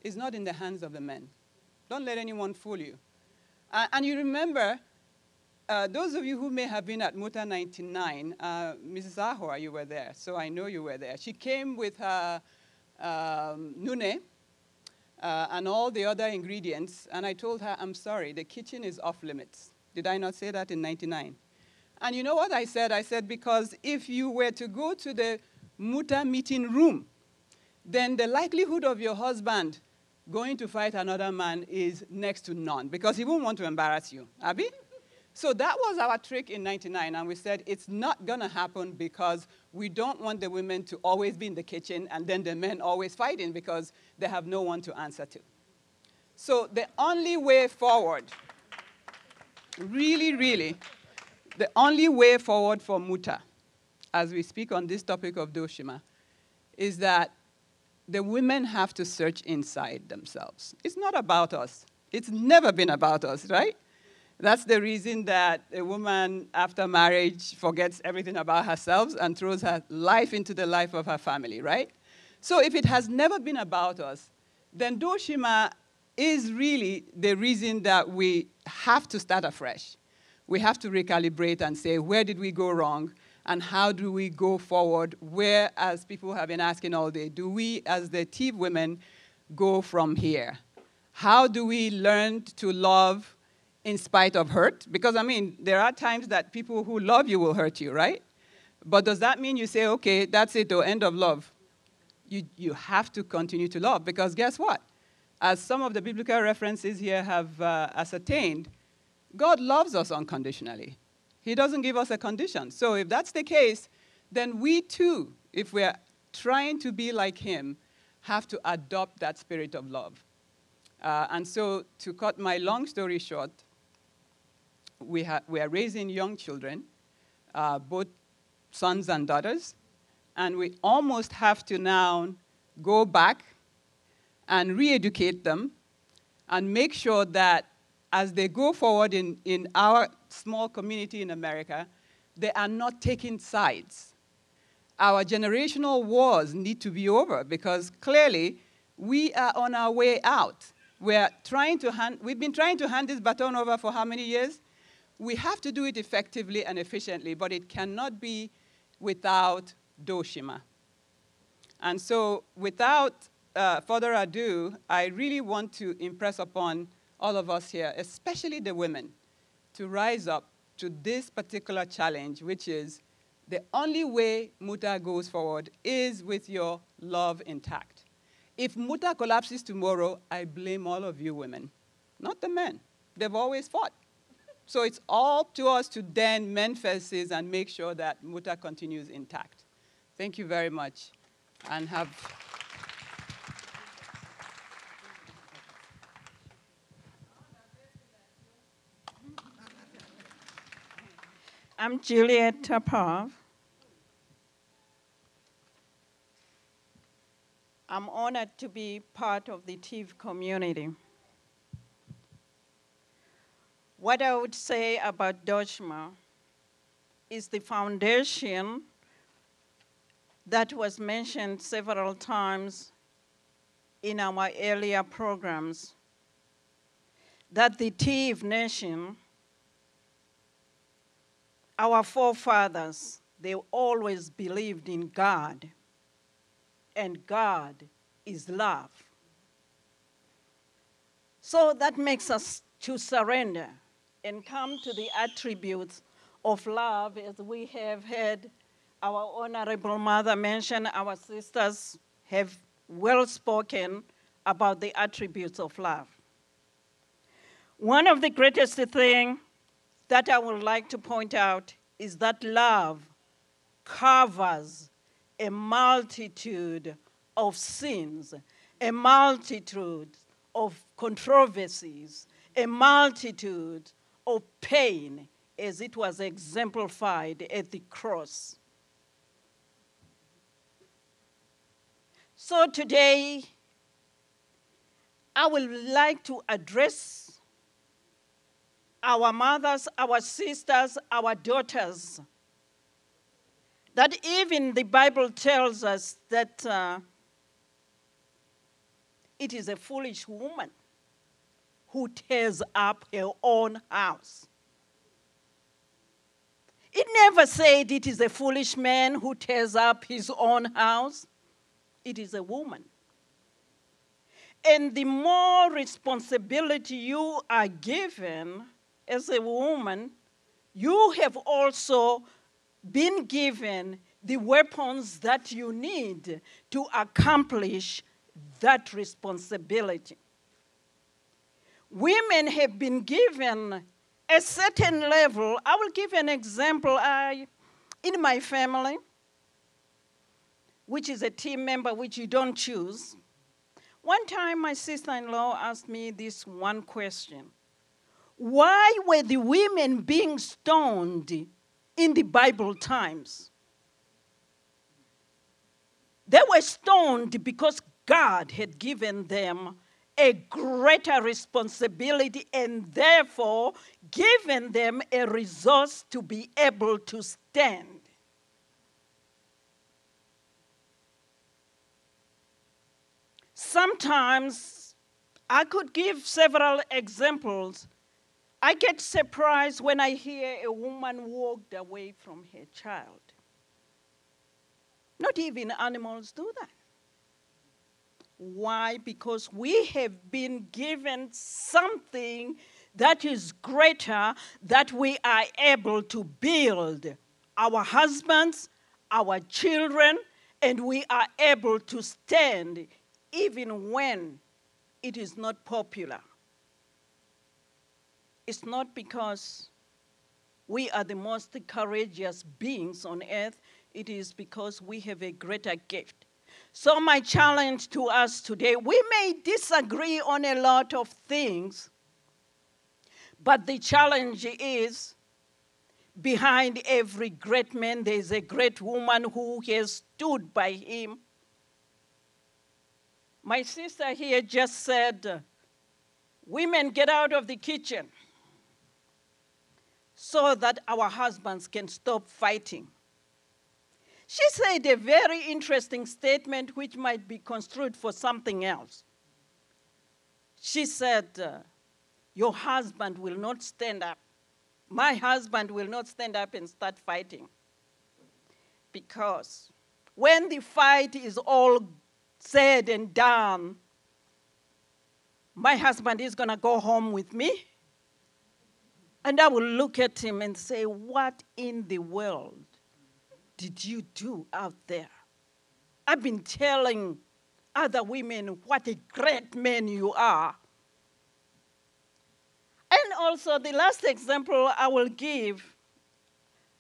is not in the hands of the men. Don't let anyone fool you. And you remember, those of you who may have been at MUTA 99, Mrs. Ahua, you were there, so I know you were there. She came with her nune and all the other ingredients, and I told her, I'm sorry, the kitchen is off limits. Did I not say that in 99? And you know what I said? I said, because if you were to go to the MUTA meeting room, then the likelihood of your husband going to fight another man is next to none, because he won't want to embarrass you, Abi? So that was our trick in 99, and we said it's not going to happen because we don't want the women to always be in the kitchen and then the men always fighting because they have no one to answer to. So the only way forward, really, really, the only way forward for MUTA, as we speak on this topic of Doshima, is that the women have to search inside themselves. It's not about us. It's never been about us, right? That's the reason that a woman after marriage forgets everything about herself and throws her life into the life of her family, right? So if it has never been about us, then Doshima is really the reason that we have to start afresh. We have to recalibrate and say, where did we go wrong? And how do we go forward? Where, as people have been asking all day, do we, as the TEEV women, go from here? How do we learn to love in spite of hurt? Because, I mean, there are times that people who love you will hurt you, right? But does that mean you say, okay, that's it, or end of love? You have to continue to love, because guess what? As some of the biblical references here have ascertained, God loves us unconditionally. He doesn't give us a condition. So if that's the case, then we too, if we're trying to be like him, have to adopt that spirit of love. And so to cut my long story short, we are raising young children, both sons and daughters, and we almost have to now go back and re-educate them and make sure that as they go forward in our small community in America, they are not taking sides. Our generational wars need to be over, because clearly we are on our way out. We've been trying to hand this baton over for how many years? We have to do it effectively and efficiently, but it cannot be without Doshima. And so without further ado, I really want to impress upon all of us here, especially the women, to rise up to this particular challenge, which is the only way MUTA goes forward is with your love intact. If MUTA collapses tomorrow, I blame all of you women, not the men. They've always fought. So it's all to us to then mend fences and make sure that MUTA continues intact. Thank you very much, and have... I'm Juliet Tapov. I'm honored to be part of the TEEV community. What I would say about Doshima is the foundation that was mentioned several times in our earlier programs, that the TEEV nation, our forefathers, they always believed in God, and God is love. So that makes us to surrender and come to the attributes of love, as we have heard our honorable mother mention. Our sisters have well spoken about the attributes of love. One of the greatest things that I would like to point out is that love covers a multitude of sins, a multitude of controversies, a multitude of pain, as it was exemplified at the cross. So today, I would like to address our mothers, our sisters, our daughters, that even the Bible tells us that it is a foolish woman who tears up her own house. It never said it is a foolish man who tears up his own house. It is a woman. And the more responsibility you are given as a woman, you have also been given the weapons that you need to accomplish that responsibility. Women have been given a certain level. I will give an example. In my family, which is a team member which you don't choose, one time my sister-in-law asked me this one question. Why were the women being stoned in the Bible times? They were stoned because God had given them a greater responsibility and therefore given them a resource to be able to stand. Sometimes I could give several examples. I get surprised when I hear a woman walked away from her child. Not even animals do that. Why? Because we have been given something that is greater that we are able to build our husbands, our children, and we are able to stand even when it is not popular. It's not because we are the most courageous beings on earth. It is because we have a greater gift. So my challenge to us today, we may disagree on a lot of things, but the challenge is behind every great man, there's a great woman who has stood by him. My sister here just said, women, get out of the kitchen so that our husbands can stop fighting. She said a very interesting statement which might be construed for something else. She said, your husband will not stand up. My husband will not stand up and start fighting. Because when the fight is all said and done, my husband is going to go home with me. And I will look at him and say, what in the world did you do out there? I've been telling other women what a great man you are. And also the last example I will give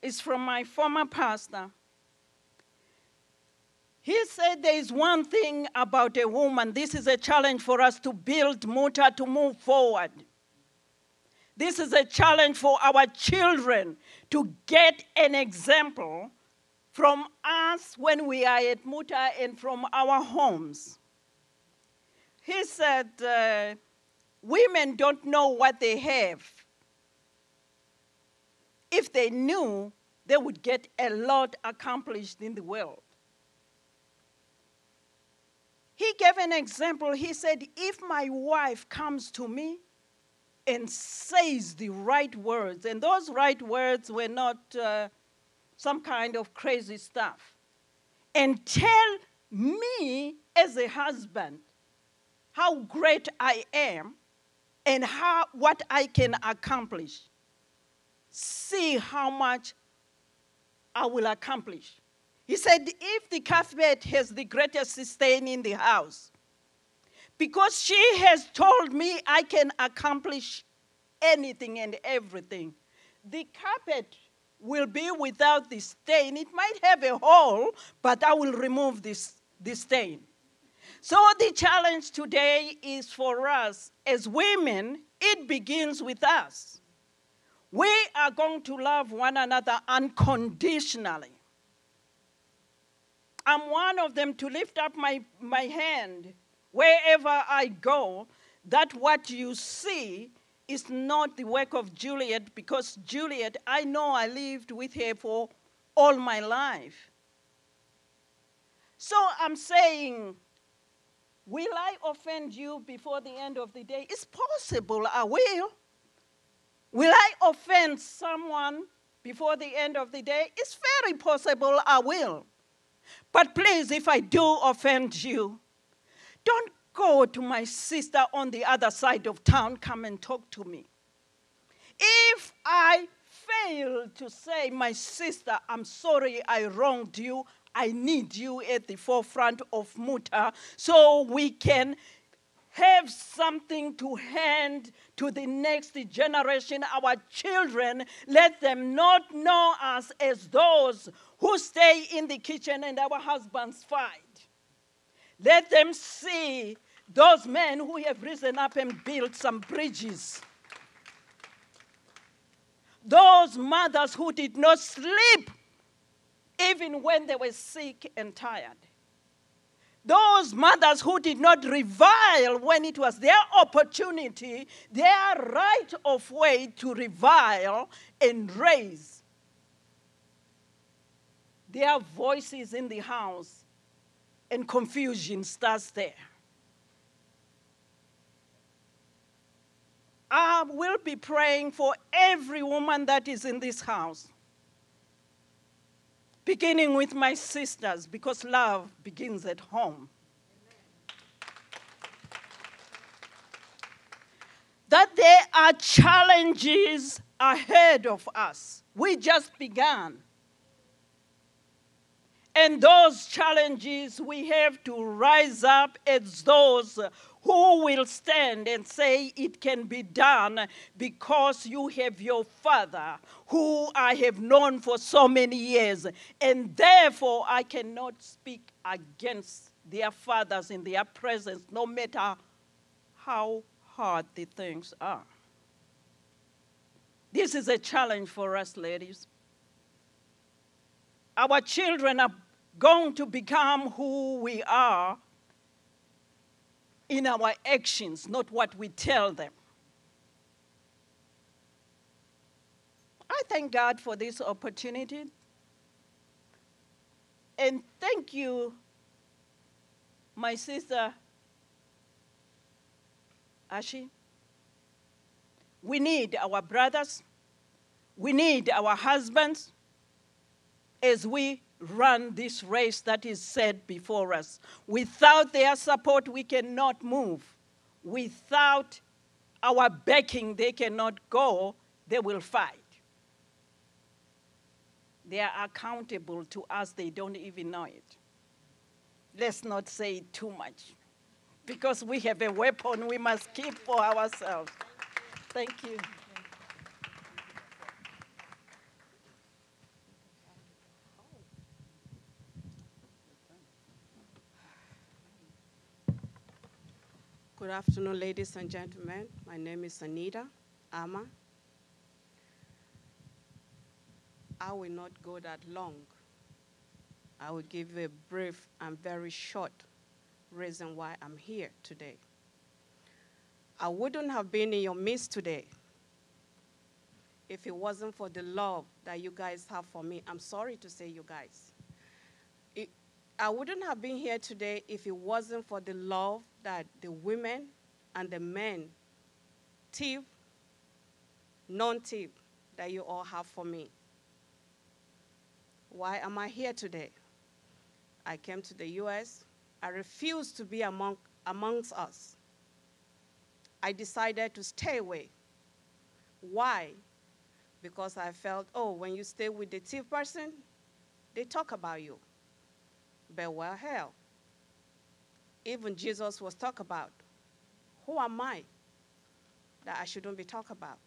is from my former pastor. He said there is one thing about a woman. This is a challenge for us to build MUTA to move forward. This is a challenge for our children to get an example from us when we are at MUTA and from our homes. He said, women don't know what they have. If they knew, they would get a lot accomplished in the world. He gave an example. He said, if my wife comes to me and says the right words, and those right words were not some kind of crazy stuff, and tell me as a husband how great I am and what I can accomplish, see how much I will accomplish. He said, if the carpet has the greatest stain in the house, because she has told me I can accomplish anything and everything, the carpet will be without the stain. It might have a hole, but I will remove the stain. So the challenge today is for us as women, it begins with us. We are going to love one another unconditionally. I'm one of them to lift up my hand wherever I go, that what you see is not the work of Juliet, because Juliet, I know I lived with her for all my life. So I'm saying, will I offend you before the end of the day? It's possible I will. Will I offend someone before the end of the day? It's very possible I will. But please, if I do offend you, don't go to my sister on the other side of town, come and talk to me. If I fail to say, my sister, I'm sorry I wronged you, I need you at the forefront of MUTA so we can have something to hand to the next generation, our children. Let them not know us as those who stay in the kitchen and our husbands fight. Let them see those men who have risen up and built some bridges. Those mothers who did not sleep even when they were sick and tired. Those mothers who did not revile when it was their opportunity, their right of way to revile and raise their voices in the house, and confusion starts there. I will be praying for every woman that is in this house, beginning with my sisters, because love begins at home. That there are challenges ahead of us. We just began. And those challenges, we have to rise up as those who will stand and say it can be done because you have your father who I have known for so many years. And therefore, I cannot speak against their fathers in their presence, no matter how hard the things are. This is a challenge for us, ladies. Our children are going to become who we are in our actions, not what we tell them. I thank God for this opportunity. And thank you, my sister Ashi. We need our brothers. We need our husbands as we run this race that is set before us. Without their support, we cannot move. Without our backing, they cannot go. They will fight. They are accountable to us. They don't even know it. Let's not say it too much, because we have a weapon we must keep for ourselves. Thank you. Good afternoon, ladies and gentlemen. My name is Anita Ama. I will not go that long. I will give you a brief and very short reason why I'm here today. I wouldn't have been in your midst today if it wasn't for the love that you guys have for me. I'm sorry to say you guys. I wouldn't have been here today if it wasn't for the love that the women and the men, thief, non-thief, that you all have for me. Why am I here today? I came to the U.S. I refused to be amongst us. I decided to stay away. Why? Because I felt, oh, when you stay with the thief person, they talk about you. But well, hell, even Jesus was talked about. Who am I that I shouldn't be talked about?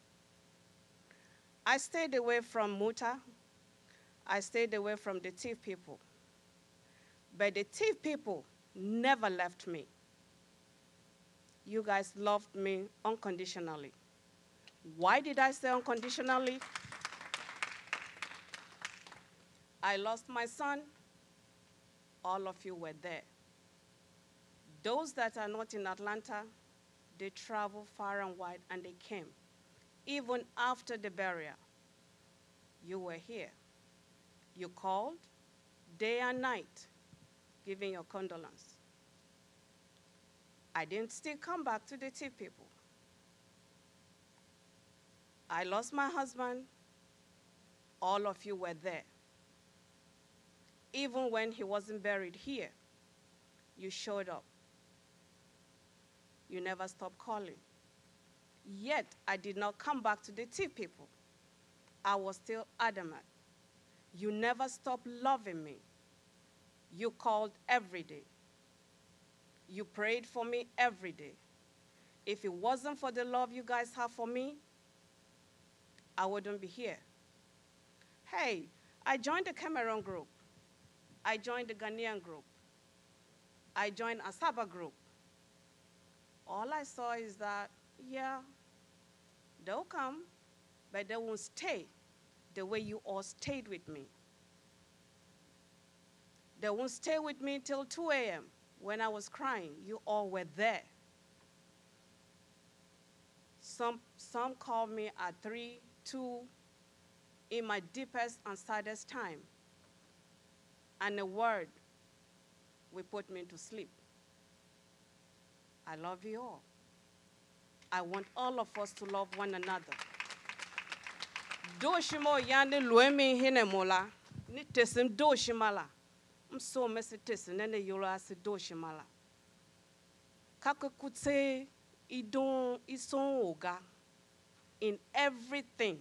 I stayed away from MUTA. I stayed away from the thief people. But the thief people never left me. You guys loved me unconditionally. Why did I say unconditionally? I lost my son. All of you were there. Those that are not in Atlanta, they traveled far and wide, and they came. Even after the burial, you were here. You called day and night, giving your condolence. I didn't still come back to the tea people. I lost my husband. All of you were there. Even when he wasn't buried here, you showed up. You never stopped calling. Yet, I did not come back to the tea people. I was still adamant. You never stopped loving me. You called every day. You prayed for me every day. If it wasn't for the love you guys have for me, I wouldn't be here. Hey, I joined the Cameroon group. I joined the Ghanaian group. I joined Asaba group. All I saw is that, yeah, they'll come, but they won't stay the way you all stayed with me. They won't stay with me till 2 a.m. when I was crying. You all were there. Some called me at 3, 2, in my deepest and saddest time. And a word will put me to sleep. I love you all. I want all of us to love one another. Doshimo yande luemi hine mola, ni tesim doshimala. So mesi tesim nene yola asi doshimala. Kakakutse idon ison oga in everything,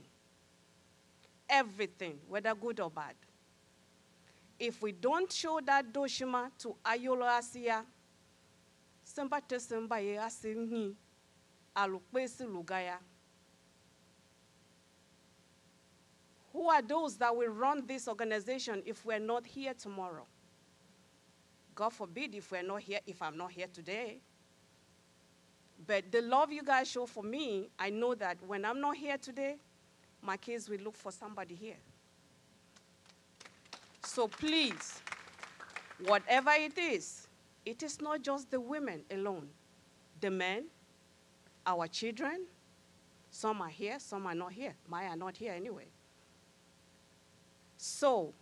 whether good or bad. If we don't show that doshima to ayolo asiya, semba tesemba ye asinhi alupesi lugaya. Who are those that will run this organization if we're not here tomorrow? God forbid if I'm not here today. But the love you guys show for me, I know that when I'm not here today, my kids will look for somebody here. So please, whatever it is not just the women alone. The men, our children, some are here, some are not here. Mine are not here anyway. So,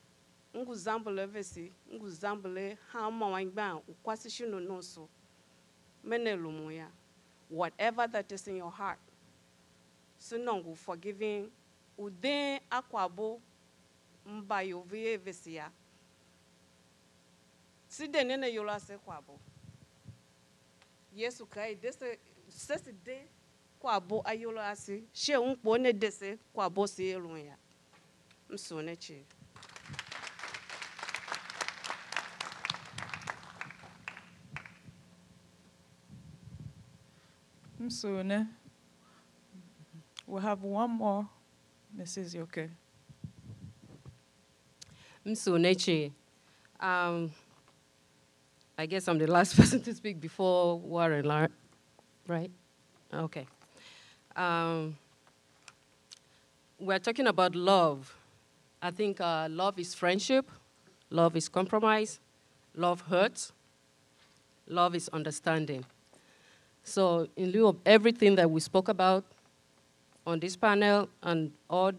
nguzambule vesi, nguzambule hama wangban, ukwasi no noso, menelumuya. Whatever that is in your heart, sinongu forgiving, uden akwabo, mbayo vie vesia. Side nene yola se kwabo. Yesu kai dese sesi de kwabo ayola asi, she unkpo ne dese kwabo si elunya. Msonechi. Msune. We have one more. Mrs. Yoke. Msunechi. I guess I'm the last person to speak before Warren, right? Okay. We're talking about love. I think love is friendship, love is compromise, love hurts, love is understanding. So in lieu of everything that we spoke about on this panel and all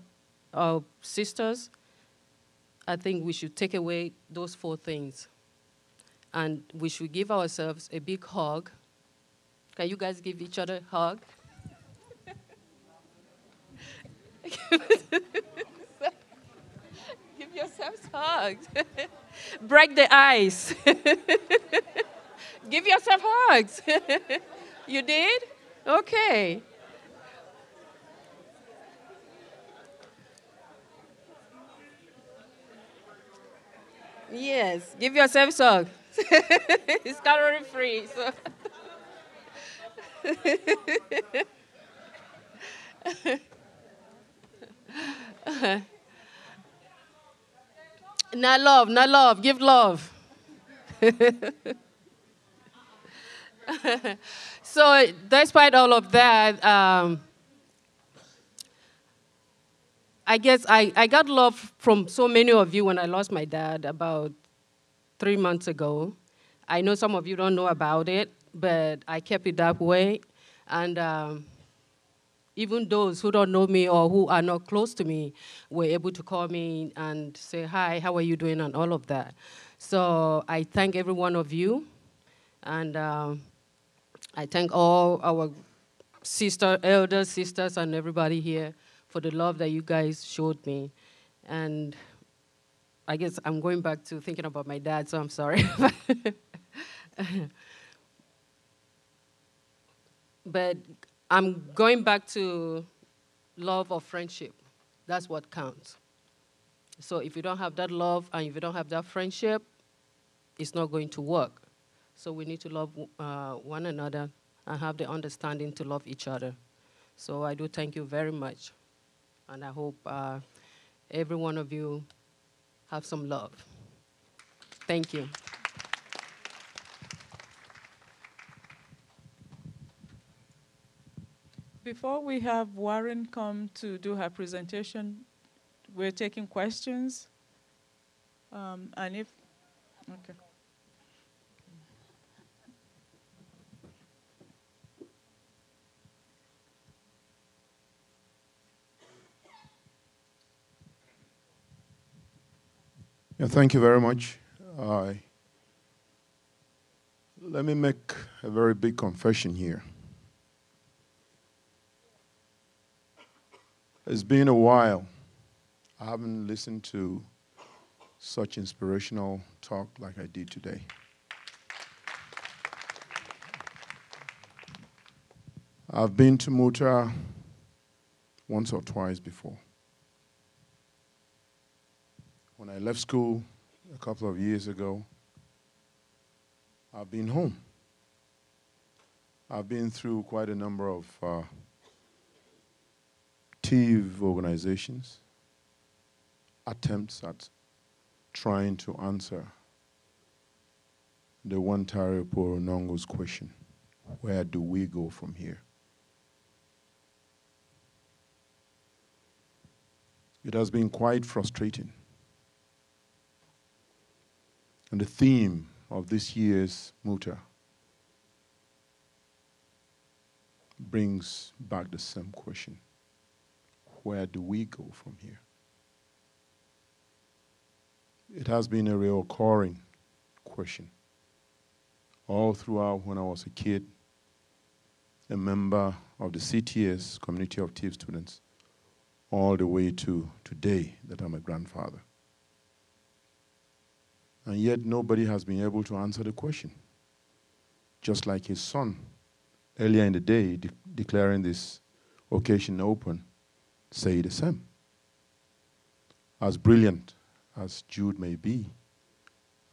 our sisters, I think we should take away those 4 things. And we should give ourselves a big hug. Can you guys give each other a hug? Give yourselves hugs. Break the ice. Give yourself hugs. You did? Okay. Yes, give yourself hug. It's calorie free. So. Not love, give love. So despite all of that, I guess I got love from so many of you when I lost my dad about 3 months ago. I know some of you don't know about it, but I kept it that way. And even those who don't know me or who are not close to me were able to call me and say, hi, how are you doing, and all of that. So I thank every one of you. And I thank all our elder sisters and everybody here for the love that you guys showed me. And I guess I'm going back to thinking about my dad, so I'm sorry. But I'm going back to love or friendship. That's what counts. So if you don't have that love and if you don't have that friendship, it's not going to work. So we need to love one another and have the understanding to love each other. So I do thank you very much. And I hope every one of you have some love. Thank you. Before we have Warren come to do her presentation, we're taking questions. And if, okay. Yeah, thank you very much. Let me make a very big confession here. It's been a while. I haven't listened to such inspirational talk like I did today. I've been to MUTA once or twice before. When I left school a couple of years ago, I've been home. I've been through quite a number of TIV organizations, attempts at trying to answer the Wantari Poronongo's question, where do we go from here? It has been quite frustrating. And the theme of this year's MUTA brings back the same question. Where do we go from here? It has been a recurring question. All throughout when I was a kid, a member of the CTS, Community of TIF Students, all the way to today that I'm a grandfather. And yet nobody has been able to answer the question. Just like his son, earlier in the day, declaring this occasion open, say the same. As brilliant as Jude may be,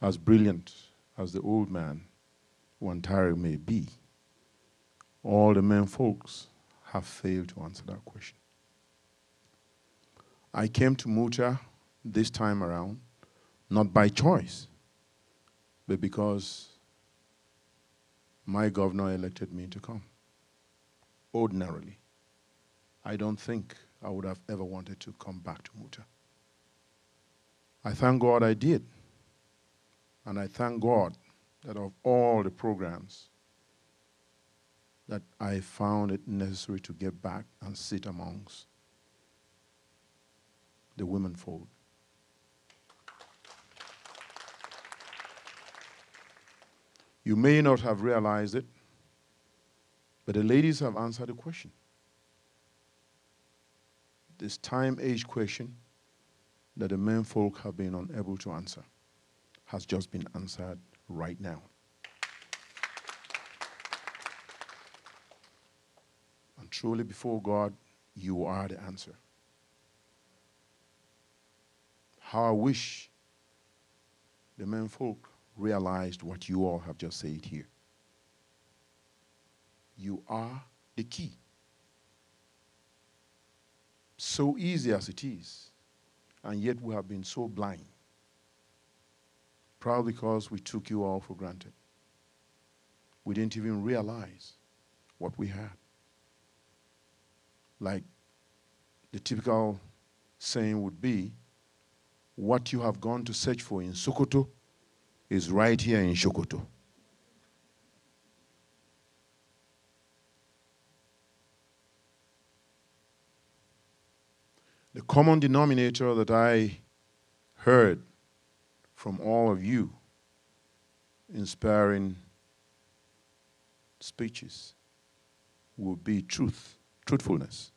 as brilliant as the old man, Wantari may be, all the men folks have failed to answer that question. I came to MUTA this time around, not by choice, but because my governor elected me to come. Ordinarily, I don't think I would have ever wanted to come back to MUTA. I thank God I did. And I thank God that of all the programs that I found it necessary to get back and sit amongst the womenfold. You may not have realized it, but the ladies have answered the question. This time-age question that the men folk have been unable to answer has just been answered right now. And truly before God, you are the answer. How I wish the men folk realized what you all have just said here. You are the key. So easy as it is, and yet we have been so blind. Probably because we took you all for granted. We didn't even realize what we had. Like the typical saying would be, what you have gone to search for in Sokoto is right here in Sokoto. The common denominator that I heard from all of you inspiring speeches would be truthfulness.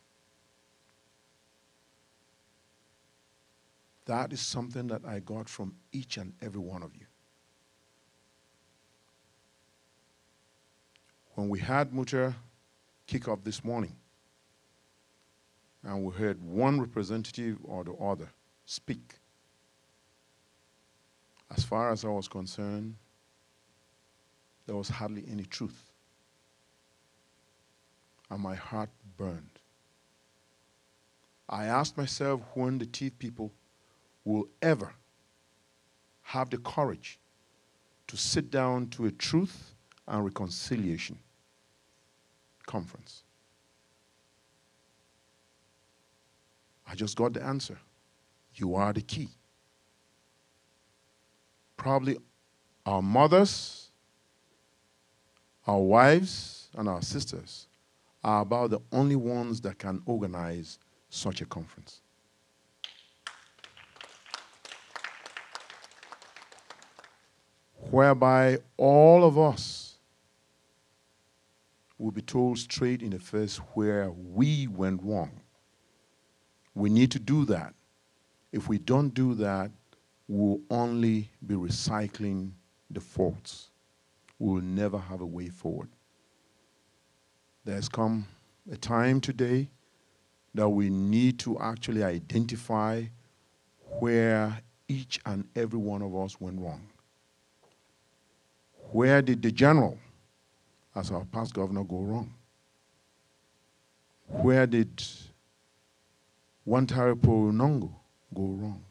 That is something that I got from each and every one of you. When we had MUTA kick off this morning, and we heard one representative or the other speak, as far as I was concerned, there was hardly any truth. And my heart burned. I asked myself when the TIF people will ever have the courage to sit down to a truth and reconciliation conference. I just got the answer. You are the key. Probably our mothers, our wives, and our sisters are about the only ones that can organize such a conference. Whereby all of us will be told straight in the face where we went wrong. We need to do that. If we don't do that, we'll only be recycling the faults. We will never have a way forward. There's come a time today that we need to actually identify where each and every one of us went wrong. Where did the general, as our past governor, go wrong? Where did Wantaripo Nongo go wrong?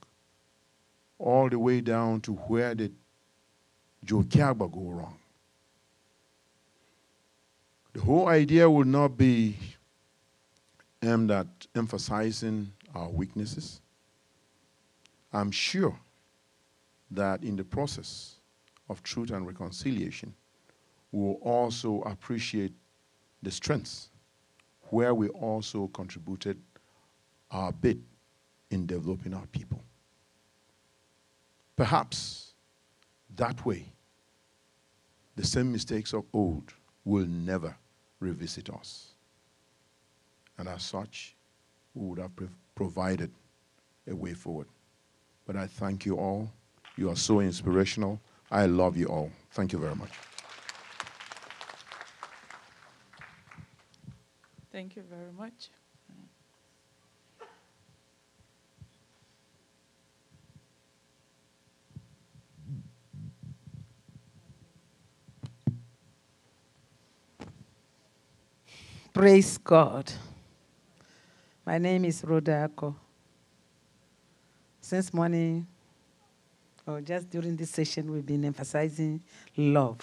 All the way down to where did Joe Kiagba go wrong? The whole idea will not be aimed at emphasizing our weaknesses. I'm sure that in the process of truth and reconciliation, we will also appreciate the strengths where we also contributed our bit in developing our people. Perhaps that way, the same mistakes of old will never revisit us. And as such, we would have provided a way forward. But I thank you all. You are so inspirational. I love you all. Thank you very much. Thank you very much. Praise God. My name is Rhoda Ako. Since morning, or just during this session, we've been emphasizing love.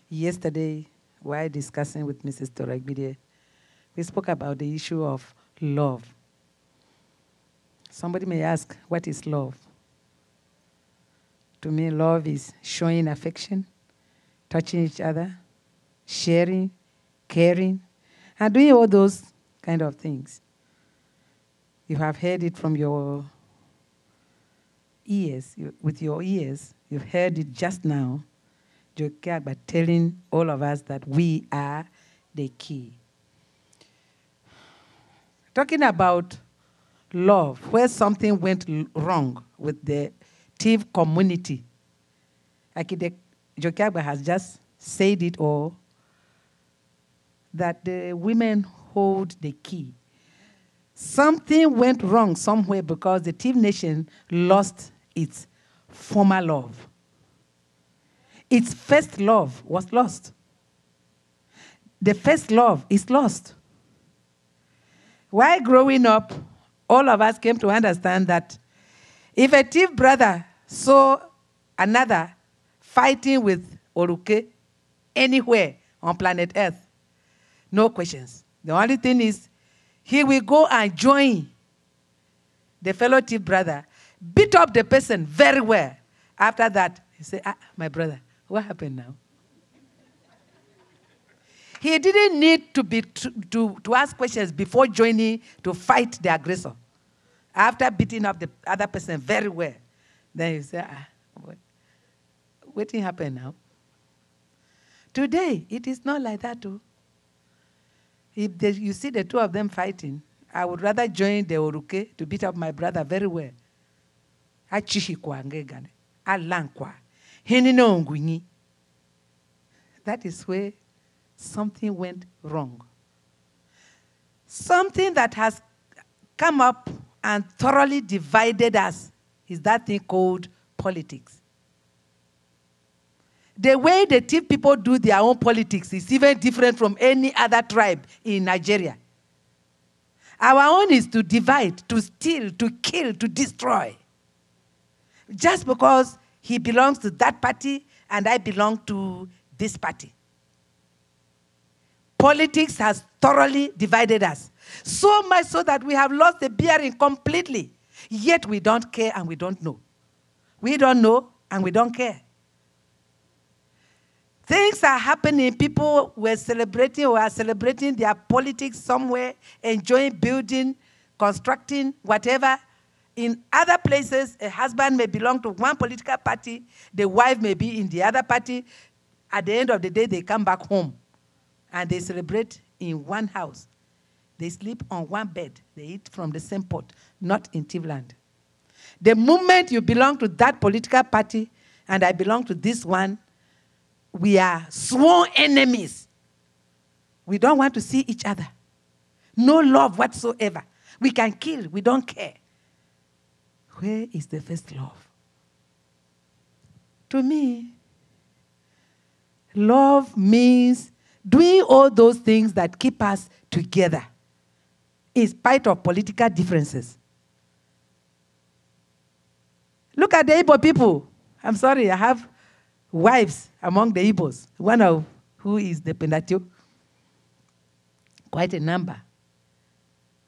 Yesterday, while discussing with Mrs. Toragbide, we spoke about the issue of love. Somebody may ask, what is love? To me, love is showing affection, touching each other, sharing, caring, and doing all those kind of things. You have heard it from your ears, with your ears. You've heard it just now, Jokiagba telling all of us that we are the key. Talking about love, where something went wrong with the TIV community, like Jokiagba has just said it all, that the women hold the key. Something went wrong somewhere because the TIV nation lost its former love. Its first love was lost. The first love is lost. While growing up, all of us came to understand that if a TIV brother saw another fighting with Oruke anywhere on planet Earth, no questions. The only thing is, he will go and join the fellow TIV brother, beat up the person very well. After that, he say, my brother, what happened now? He didn't need to ask questions before joining to fight the aggressor. After beating up the other person very well, then he say, what happened now? Today, it is not like that too. If you see the two of them fighting, I would rather join the Oruke to beat up my brother very well. That is where something went wrong. Something that has come up and thoroughly divided us is that thing called politics. The way the TIV people do their own politics is even different from any other tribe in Nigeria. Our own is to divide, to steal, to kill, to destroy. Just because he belongs to that party and I belong to this party. Politics has thoroughly divided us. So much so that we have lost the bearing completely. Yet we don't care and we don't know. We don't know and we don't care. Things are happening. People were celebrating or are celebrating their politics somewhere, enjoying building, constructing, whatever. In other places, a husband may belong to one political party, the wife may be in the other party. At the end of the day, they come back home and they celebrate in one house. They sleep on one bed. They eat from the same pot, not in Tivland. The moment you belong to that political party and I belong to this one, we are sworn enemies. We don't want to see each other. No love whatsoever. We can kill. We don't care. Where is the first love? To me, love means doing all those things that keep us together in spite of political differences. Look at the Igbo people. I'm sorry, I have wives among the Igbos, one of who is the Pentateuch. Quite a number.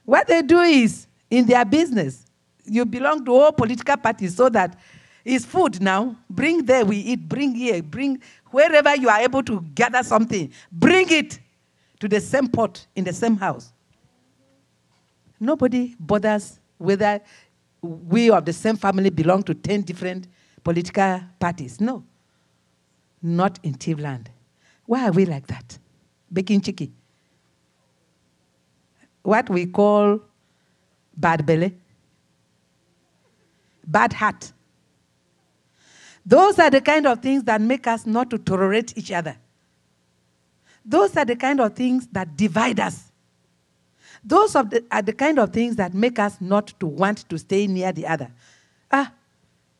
What they do is, in their business, you belong to all political parties so that it's food now. Bring there, we eat. Bring here. Bring wherever you are able to gather something. Bring it to the same pot in the same house. Nobody bothers whether we of the same family belong to 10 different political parties. No. Not in Tivland. Why are we like that? Baking chicken. What we call bad belly. Bad heart. Those are the kind of things that make us not to tolerate each other. Those are the kind of things that divide us. Those are the kind of things that make us not to want to stay near the other.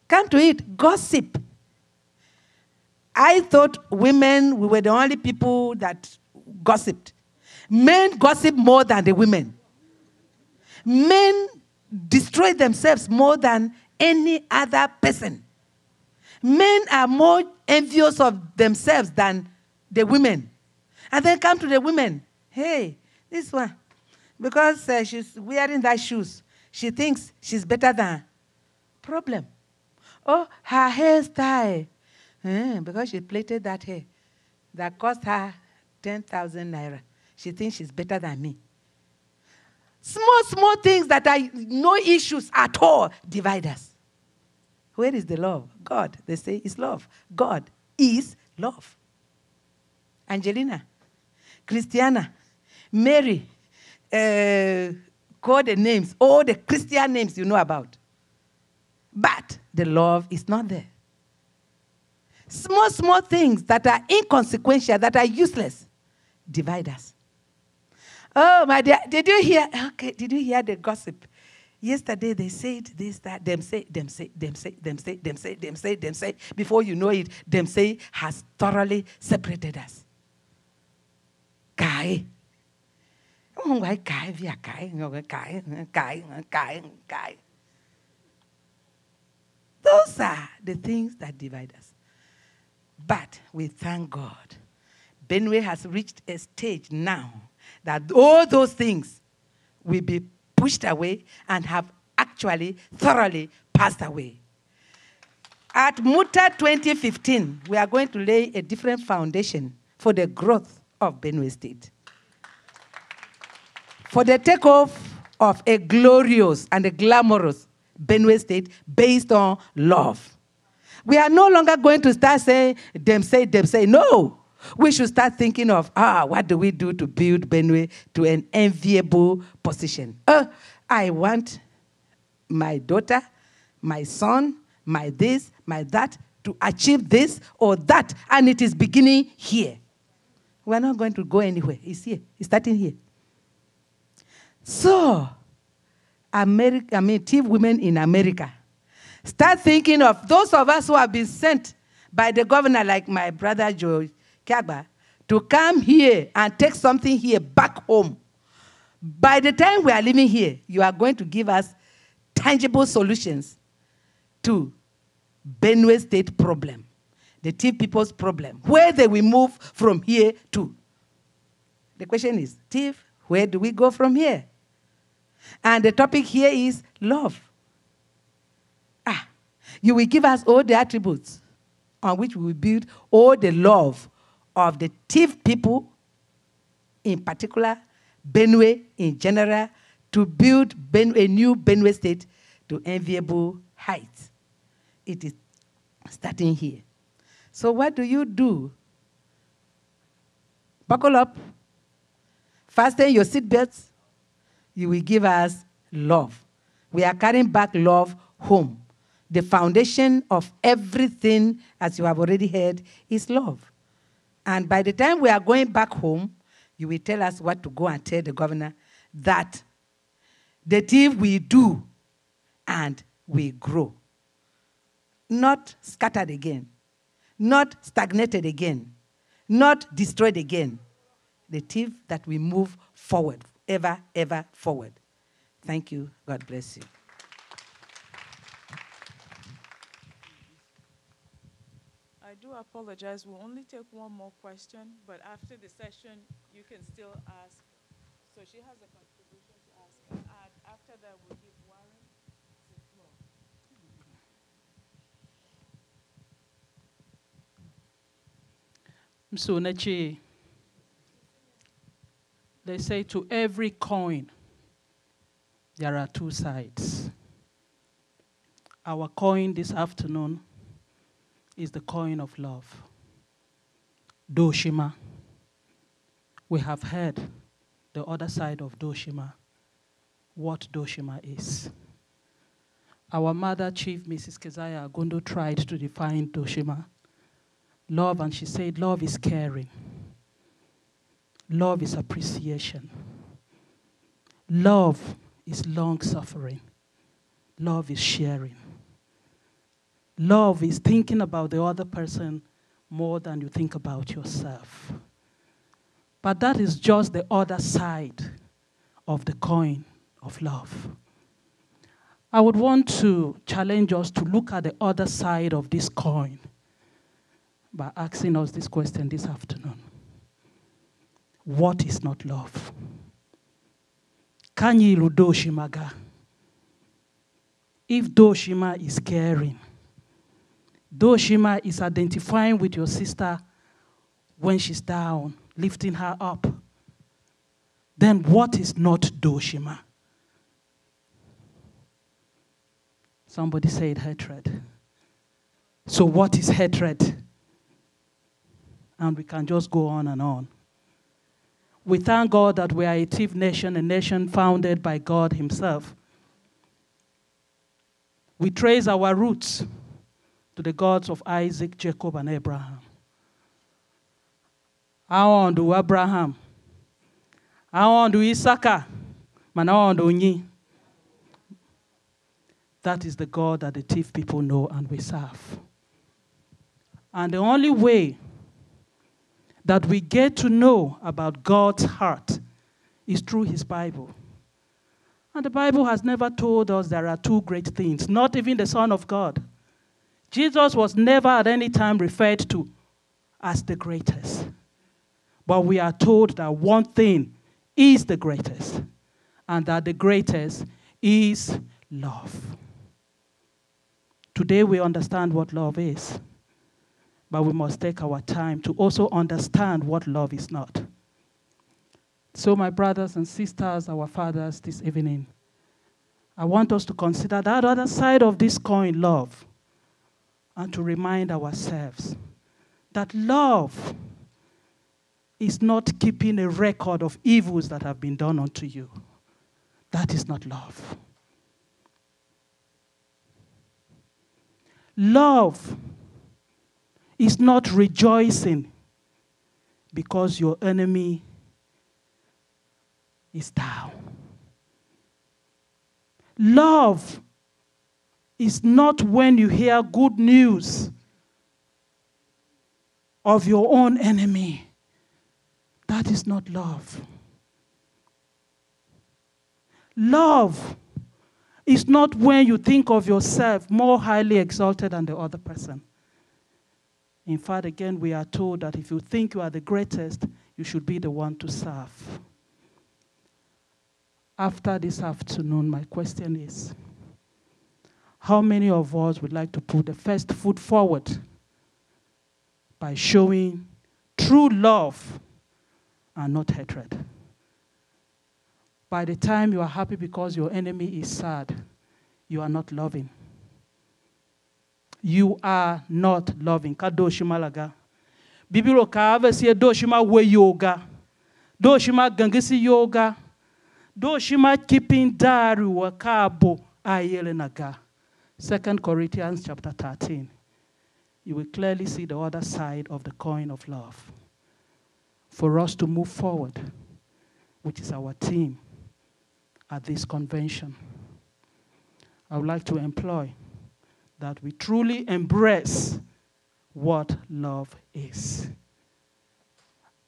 Come to it, gossip. I thought women, we were the only people that gossiped. Men gossip more than the women. Men destroy themselves more than any other person. Men are more envious of themselves than the women. And then come to the women. Hey, this one, because she's wearing that shoes, she thinks she's better than. Problem. Oh, her hairstyle. Because she plaited that hair that cost her 10,000 naira. She thinks she's better than me. Small things that are no issues at all divide us. Where is the love? God, they say, is love. God is love. Angelina, Christiana, Mary, call the names, all the Christian names you know about. But the love is not there. Small things that are inconsequential, that are useless, divide us. Oh, my dear, did you hear? Okay, did you hear the gossip? Yesterday they said this, that, them say. Before you know it, them say has thoroughly separated us. Kai. Those are the things that divide us. But we thank God. Benue has reached a stage now that all those things will be pushed away and have actually thoroughly passed away. At MUTA 2015, we are going to lay a different foundation for the growth of Benue State. For the takeoff of a glorious and a glamorous Benue State based on love. We are no longer going to start saying, them say. No. We should start thinking of, what do we do to build Benue to an enviable position? I want my daughter, my son, my this, my that, to achieve this or that, and it is beginning here. We're not going to go anywhere. It's here. It's starting here. So, Tiv women in America, start thinking of those of us who have been sent by the governor, like my brother Joe Kagba, to come here and take something here back home. By the time we are living here, you are going to give us tangible solutions to Benue State problem, the Tiv people's problem, where they will move from here to. The question is, Tiv, where do we go from here? And the topic here is love. You will give us all the attributes on which we will build all the love of the Tiv people, in particular, Benue in general, to build a new Benue State to enviable heights. It is starting here. So what do you do? Buckle up, fasten your seatbelts, you will give us love. We are carrying back love home. The foundation of everything, as you have already heard, is love. And by the time we are going back home, you will tell us what to go and tell the governor, that the thief we do and we grow. Not scattered again, not stagnated again, not destroyed again. The thief that we move forward, ever, ever forward. Thank you. God bless you. I do apologize. We'll only take one more question, but after the session, you can still ask. So she has a contribution to ask. And after that, we'll give Warren the floor. Msunechi, they say to every coin, there are two sides. Our coin this afternoon is the coin of love. Doshima. We have heard the other side of Doshima, what Doshima is. Our mother, Chief Mrs. Keziah Agondo, tried to define Doshima. Love, and she said, love is caring. Love is appreciation. Love is long-suffering. Love is sharing. Love is thinking about the other person more than you think about yourself. But that is just the other side of the coin of love. I would want to challenge us to look at the other side of this coin by asking us this question this afternoon. What is not love? Kanyilu doshimaga. If doshima is caring, doshima is identifying with your sister when she's down, lifting her up, then what is not doshima? Somebody said hatred. So what is hatred? And we can just go on and on. We thank God that we are a thief nation, a nation founded by God himself. We trace our roots to the gods of Isaac, Jacob, and Abraham. I do Abraham. I do Isaka. Manawando. That is the God that the thief people know and we serve. And the only way that we get to know about God's heart is through his Bible. And the Bible has never told us there are two great things, not even the Son of God. Jesus was never at any time referred to as the greatest. But we are told that one thing is the greatest, and that the greatest is love. Today we understand what love is, but we must take our time to also understand what love is not. So my brothers and sisters, our fathers, this evening, I want us to consider that other side of this coin, love, and to remind ourselves that love is not keeping a record of evils that have been done unto you. That is not love. Love is not rejoicing because your enemy is down. Love is not when you hear good news of your own enemy. That is not love. Love is not when you think of yourself more highly exalted than the other person. In fact, again, we are told that if you think you are the greatest, you should be the one to serve. After this afternoon, my question is, how many of us would like to put the first foot forward by showing true love and not hatred? By the time you are happy because your enemy is sad, you are not loving. You are not loving. Kadoshima laga. Bibiro ka avesi doshima we yoga. Doshima gangisi yoga. Do shima keeping diary wakabo ayele naga. 2 Corinthians chapter 13. You will clearly see the other side of the coin of love. For us to move forward, which is our theme at this convention, I would like to employ that we truly embrace what love is.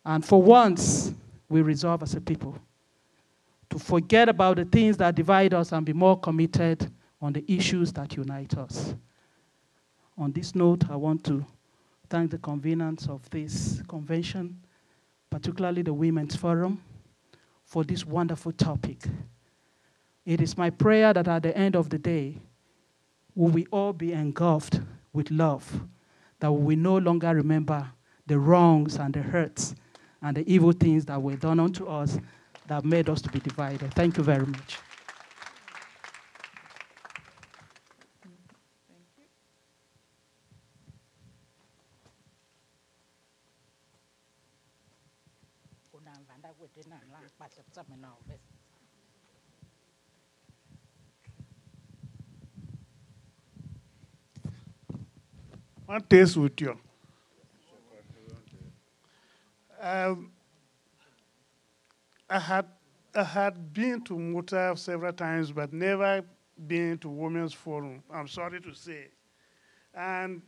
And for once, we resolve as a people to forget about the things that divide us and be more committed on the issues that unite us. On this note, I want to thank the conveners of this convention, particularly the Women's Forum, for this wonderful topic. It is my prayer that at the end of the day, we will all be engulfed with love, that we will no longer remember the wrongs and the hurts and the evil things that were done unto us that made us to be divided. Thank you very much. One taste with you. I had been to MUTA several times, but never been to Women's Forum, I'm sorry to say. And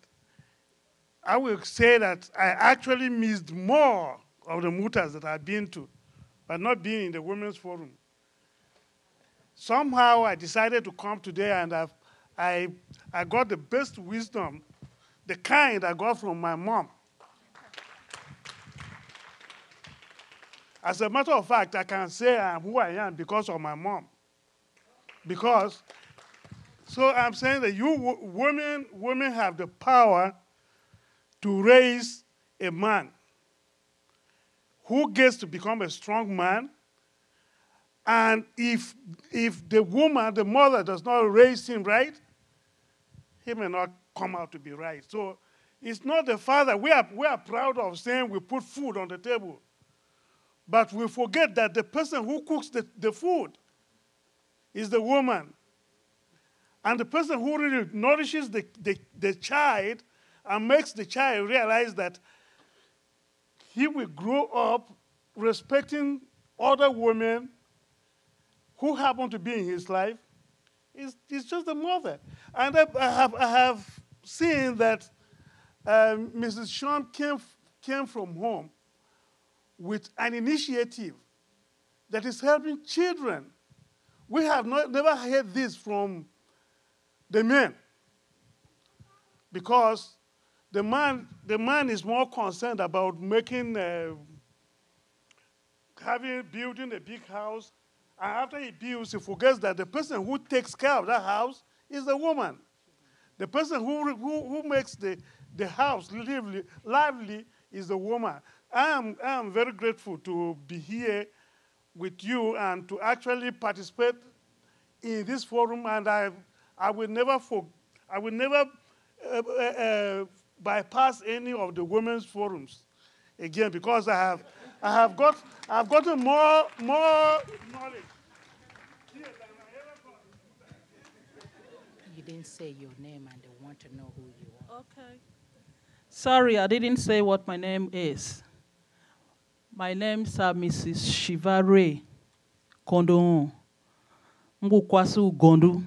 I will say that I actually missed more of the MUTAs that I've been to, but not being in the Women's Forum. Somehow I decided to come today, and I got the best wisdom, the kind I got from my mom. As a matter of fact, I can say I am who I am because of my mom. So I'm saying that you women have the power to raise a man who gets to become a strong man. And if the woman, the mother, does not raise him right, he may not come out to be right. So it's not the father. We are proud of saying we put food on the table. But we forget that the person who cooks the food is the woman. And the person who really nourishes the child and makes the child realize that he will grow up respecting other women who happen to be in his life, is just the mother. And I have seen that Mrs. Sean came from home with an initiative that is helping children. We have never heard this from the men, because the man is more concerned about making, building a big house, and after he builds, he forgets that the person who takes care of that house is the woman. The person who makes the house lively is the woman. I am very grateful to be here with you and to actually participate in this forum, and I will never bypass any of the women's forums again, because I've gotten more knowledge here than I ever got. You didn't say your name, and they want to know who you are. Okay. Sorry, I didn't say what my name is. My name is Mrs. Shivare Kondon. Mgukwasu Gondu,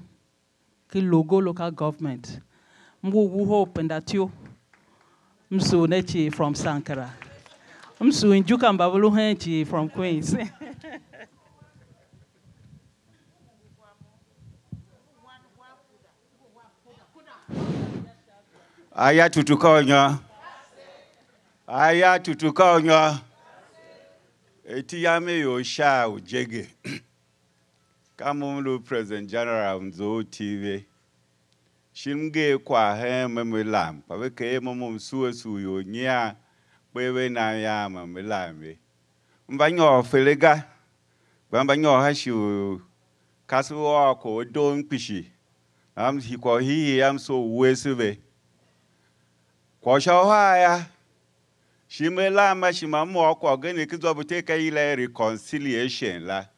Kilogo local government. Mgu hope and that you Msu Nechi from Sankara. Msu Injuka Mbabulu Henchi from Queens. Aya tutukonya. Aya tutukonya. Eti yame yosha ujege. Kamumlu President General Mzo TV. Shimge kwa he memelam. Paweke momom suesu yo nya. Wewe na ya memelame. Mbanyo felega. Mbanyo hashu. Kasu wako don pishi. Hiko hii so uwesuve. Kwa shawaya. Shimelama shimamu kwa geni kizobuteka ile reconciliation la.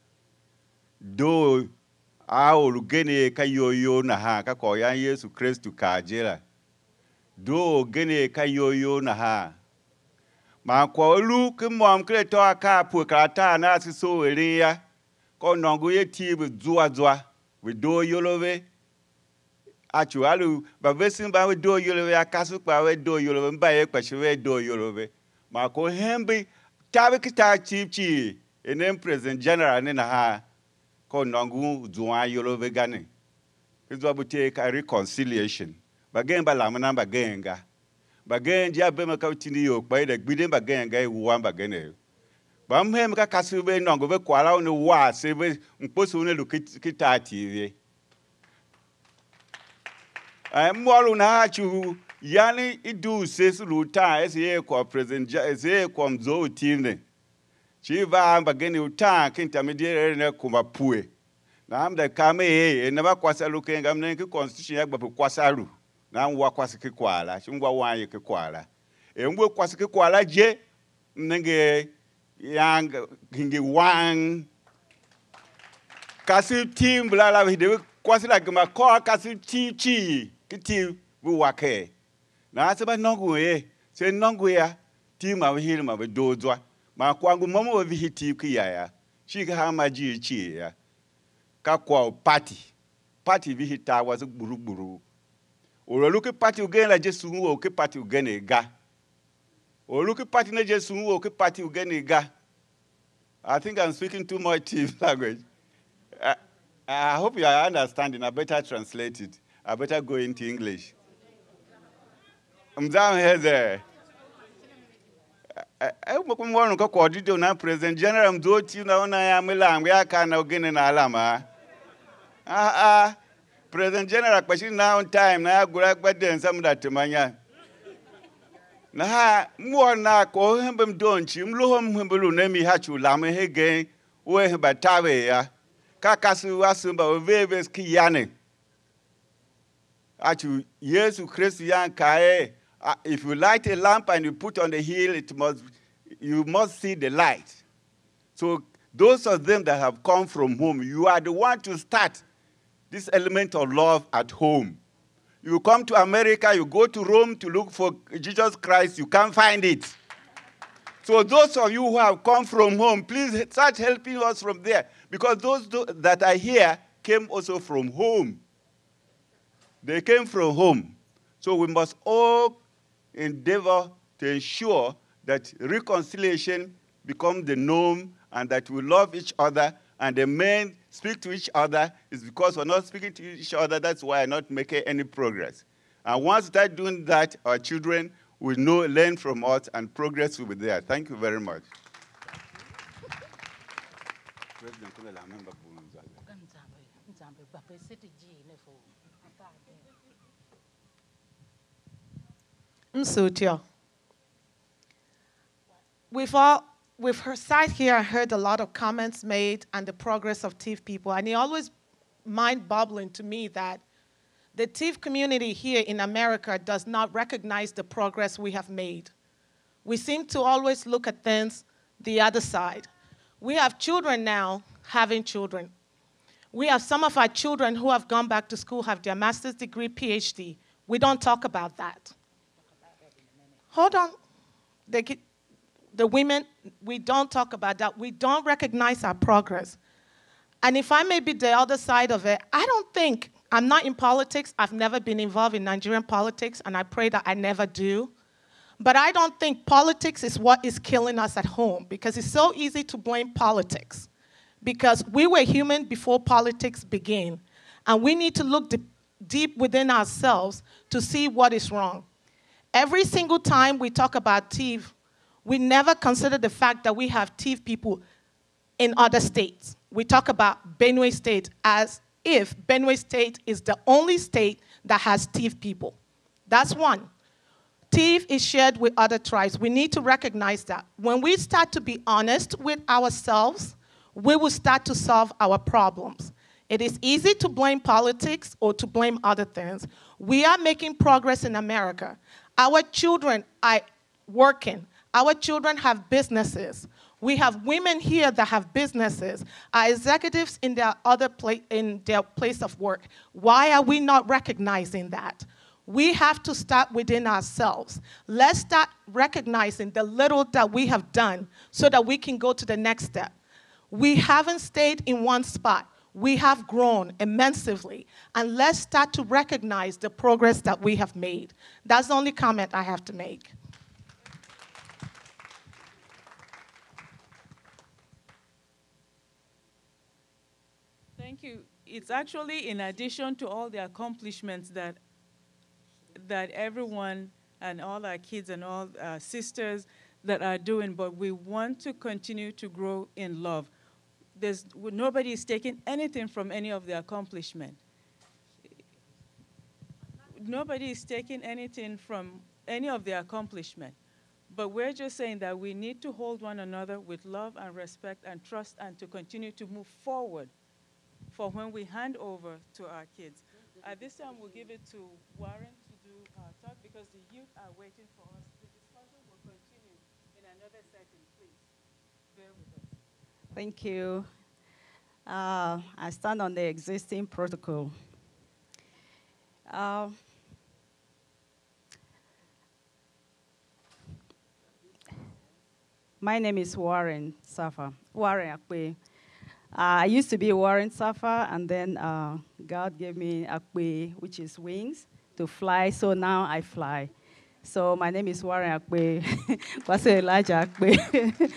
do a olugene ka yoyo na ha ka ko ya Yesu Kristu ka jela do gene ka yoyo na ha ma ko lu ke mom kre to aka pu krata na asiso eri ya ko nongu ye ti bu zua we do yolove achu alu ba vesin ba we do yolove akasu pa we do yolove mba ye kwa we do yolove ma ko hembi tabe kita chichi enem president general ni na ha ko nongu zua yolove gane kizo bute ka reconciliation bagen ba lamana bagenga bagen ja be maka tini yo pa de gbide bagenga e wa bagene ba mhem ka kasu be nongo be kwala ni wa se be mposo ne lu kita tv ai mwalu na chu yani idu se su ta ese ko president ese ko mzo tv chi va bagene uta kinta mediere ne kuma pue na am da kame na ba kwasa lu kenga mne ki constitution ya gba kwasaru na nwa kwasa ki kwala chi ngwa wa ye ki kwala ngwe kwasa ki kwala je nge yang hingi wang kasi team bla la de kwasa la ma ko kasi chi kiti bu wake na se ba nongu se nongu ya team ma hil ma be dozwa ma kwangu momo vi hiti ki ya chi ka ma ji chi ya ka kwa party vi hita was gburu o look party again la jesu wo ke party again ega o look party na jesu wo ke party again ega. I think I'm speaking too much language. I hope you are understanding. I better translate it. I better go into English. Mzam heze mwana ko coordinator na president general mzoti naona ya milango ya kana ugene na alama president general kwashi na on time na agura gbaden samda temanya na ha mwana ko hembe mdonchi mlohom hembelu nemi hachu lame hege we batawe ya kakasu wasumba veve skiyane achu Yesu Christ yan kae. If you light a lamp and you put on the hill, you must see the light. So those of them that have come from home, you are the one to start this element of love at home. You come to America, you go to Rome to look for Jesus Christ, you can't find it. So those of you who have come from home, please start helping us from there. Because those that are here came also from home. They came from home. So we must all endeavor to ensure that reconciliation becomes the norm and that we love each other and the men speak to each other. Is because we're not speaking to each other, that's why I'm not making any progress. And once we start doing that, our children will learn from us and progress will be there. Thank you very much. Msutio. We've sat here and heard a lot of comments made on the progress of TIF people, and it always mind-boggling to me that the TIF community here in America does not recognize the progress we have made. We seem to always look at things the other side. We have children now having children. We have some of our children who have gone back to school, have their master's degree, PhD. We don't talk about that. Hold on. The women, we don't talk about that. We don't recognize our progress. And if I may be the other side of it, I don't think, I'm not in politics. I've never been involved in Nigerian politics, and I pray that I never do. But I don't think politics is what is killing us at home, because it's so easy to blame politics. Because we were human before politics began. And we need to look deep within ourselves to see what is wrong. Every single time we talk about TIF, we never consider the fact that we have TIF people in other states. We talk about Benue State as if Benue State is the only state that has TIF people. That's one. TIF is shared with other tribes. We need to recognize that. When we start to be honest with ourselves, we will start to solve our problems. It is easy to blame politics or to blame other things. We are making progress in America. Our children are working. Our children have businesses. We have women here that have businesses, are executives in their in their place of work. Why are we not recognizing that? We have to start within ourselves. Let's start recognizing the little that we have done so that we can go to the next step. We haven't stayed in one spot. We have grown immensely. And let's start to recognize the progress that we have made. That's the only comment I have to make. Thank you. It's actually in addition to all the accomplishments that everyone and all our kids and all our sisters that are doing, but we want to continue to grow in love. Nobody is taking anything from any of the accomplishment. Nobody is taking anything from any of the accomplishment. But we're just saying that we need to hold one another with love and respect and trust and to continue to move forward for when we hand over to our kids. At this time, we'll give it to Warren to do our talk because the youth are waiting for us. The discussion will continue in another setting, please. Bear with us. Thank you. I stand on the existing protocol. My name is Warren Safa. Warren Akpe. I used to be Warren Safa, and then God gave me Akpe, which is wings, to fly, so now I fly. So my name is Warren Akpe. Kwase Elijah Akpe.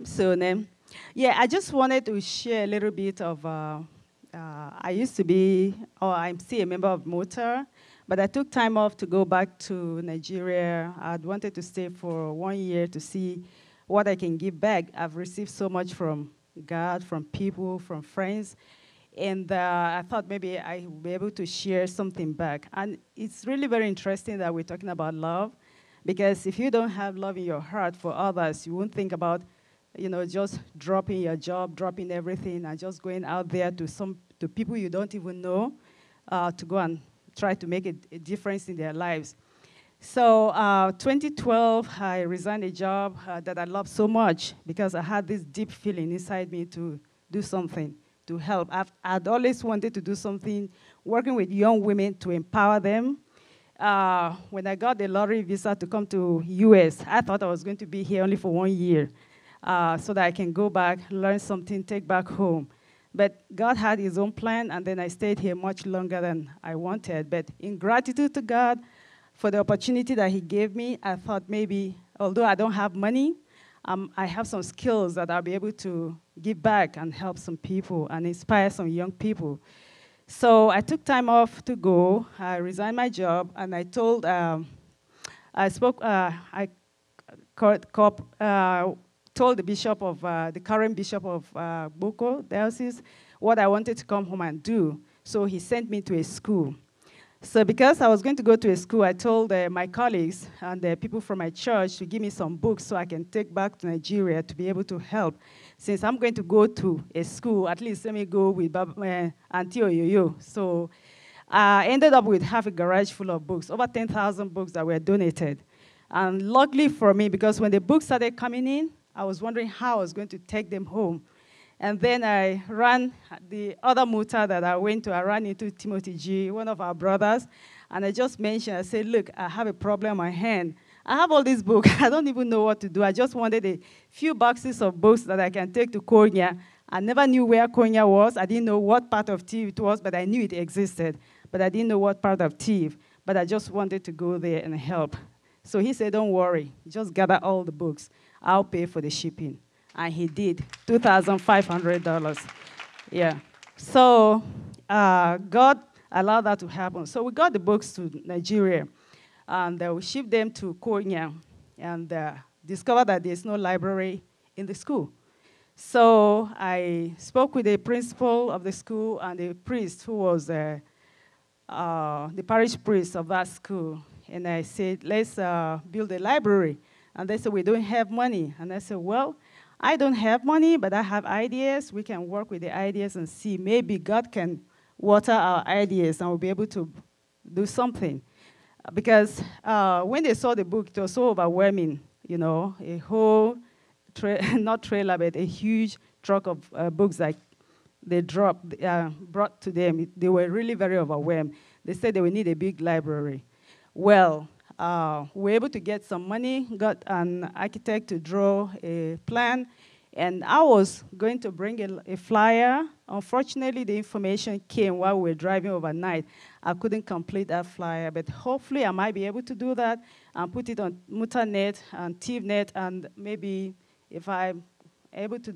So name. Yeah, I just wanted to share a little bit of, I used to be, or I'm still a member of MUTA, but I took time off to go back to Nigeria. I'd wanted to stay for 1 year to see what I can give back. I've received so much from God, from people, from friends, and I thought maybe I would be able to share something back. And it's really very interesting that we're talking about love, because if you don't have love in your heart for others, you won't think about, just dropping your job, dropping everything, and just going out there to people you don't even know to go and try to make a difference in their lives. So 2012, I resigned a job that I loved so much because I had this deep feeling inside me to do something, to help. I'd always wanted to do something, working with young women to empower them. When I got the lottery visa to come to US, I thought I was going to be here only for 1 year so that I can go back, learn something, take back home. But God had his own plan, and then I stayed here much longer than I wanted. But in gratitude to God for the opportunity that he gave me, I thought maybe, although I don't have money, I have some skills that I'll be able to give back and help some people and inspire some young people. So I took time off to go. I resigned my job, and I told, I told the bishop of, the current bishop of Boko Diocese what I wanted to come home and do. So he sent me to a school. So because I was going to go to a school, I told my colleagues and the people from my church to give me some books so I can take back to Nigeria to be able to help. Since I'm going to go to a school, at least let me go with Auntie Oyoyo. So I ended up with half a garage full of books, over 10,000 books that were donated. And luckily for me, because when the books started coming in, I was wondering how I was going to take them home. And then I ran the other MUTA that I went to. I ran into Timothy G., one of our brothers, and I just mentioned, I said, look, I have a problem on my hand. I have all these books. I don't even know what to do. I just wanted a few boxes of books that I can take to Konya. I never knew where Konya was. I didn't know what part of Tiv it was, but I knew it existed. But I didn't know what part of Tiv. But I just wanted to go there and help. So he said, don't worry. Just gather all the books. I'll pay for the shipping. And he did, $2,500. Yeah. So God allowed that to happen. So we got the books to Nigeria, and we shipped them to Konya, and discovered that there's no library in the school. So I spoke with the principal of the school and the priest who was the parish priest of that school. And I said, let's build a library. And they said, we don't have money. And I said, well, I don't have money, but I have ideas. We can work with the ideas and see. Maybe God can water our ideas and we'll be able to do something. Because when they saw the book, it was so overwhelming, a whole not trailer, but a huge truck of books that they brought to them. They were really very overwhelmed. They said they would need a big library. Well, we were able to get some money, got an architect to draw a plan, and I was going to bring a flyer. Unfortunately, the information came while we were driving overnight. I couldn't complete that flyer, but hopefully I might be able to do that and put it on MUTA.net and TIVNet, and maybe if I'm able to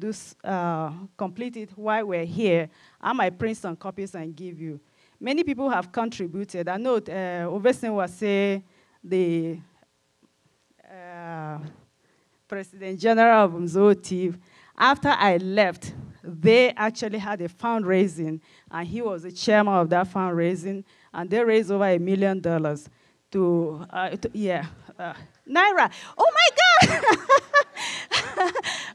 complete it while we're here, I might print some copies and give you. Many people have contributed. I know Ovesin was saying the President General of MZOTIV, after I left, they actually had a fundraising, and he was the chairman of that fundraising, and they raised over $1 million Naira. Oh my God!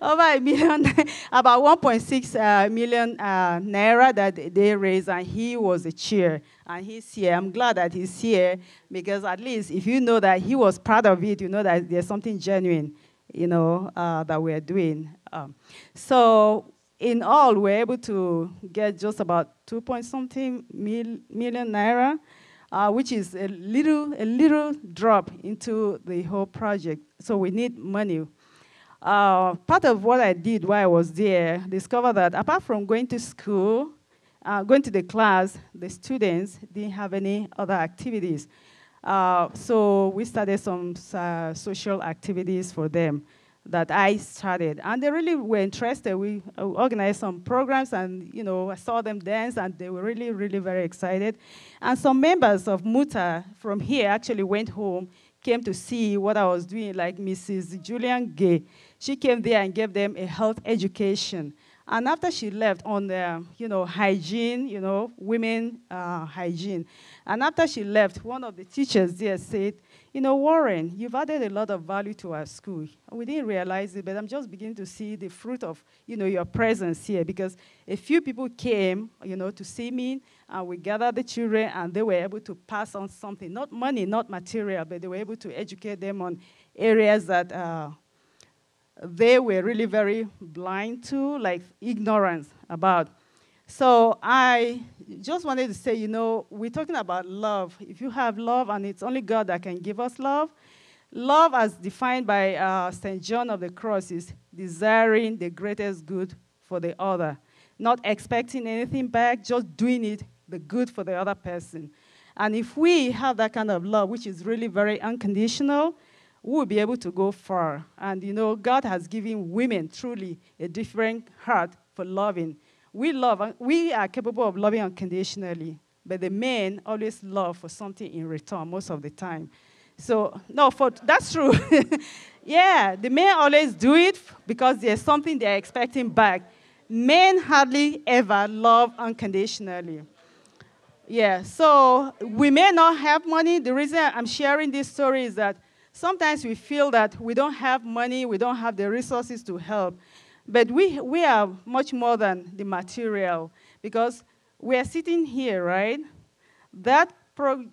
Over $1 million, about 1.6 million Naira that they raised, and he was the chair, and he's here. I'm glad that he's here, because at least if you know that he was part of it, you know that there's something genuine, that we're doing. So in all, we're able to get just about 2-point-something million Naira, which is a little drop into the whole project. So we need money. Part of what I did while I was there, discovered that apart from going to school, going to the class, the students didn't have any other activities. So we started some social activities for them that I started. And they really were interested. We organized some programs, and I saw them dance, and they were really, really very excited. And some members of MUTA from here actually went home, came to see what I was doing, like Mrs. Julian Gay. She came there and gave them a health education. And after she left on the, hygiene, women hygiene. And after she left, one of the teachers there said, Warren, you've added a lot of value to our school. We didn't realize it, but I'm just beginning to see the fruit of, your presence here, because a few people came, to see me, and we gathered the children, and they were able to pass on something, not money, not material, but they were able to educate them on areas that they were really very blind to, like ignorance about. So I just wanted to say, we're talking about love. If you have love, and it's only God that can give us love, love as defined by St. John of the Cross is desiring the greatest good for the other, not expecting anything back, just doing it, the good for the other person. And if we have that kind of love, which is really very unconditional, we will be able to go far. And God has given women truly a different heart for loving. We are capable of loving unconditionally, but the men always love for something in return most of the time. So, no, that's true. Yeah, the men always do it because there's something they're expecting back. Men hardly ever love unconditionally. Yeah, so we may not have money. The reason I'm sharing this story is that sometimes we feel that we don't have money, we don't have the resources to help. But we are much more than the material, because we are sitting here, right? That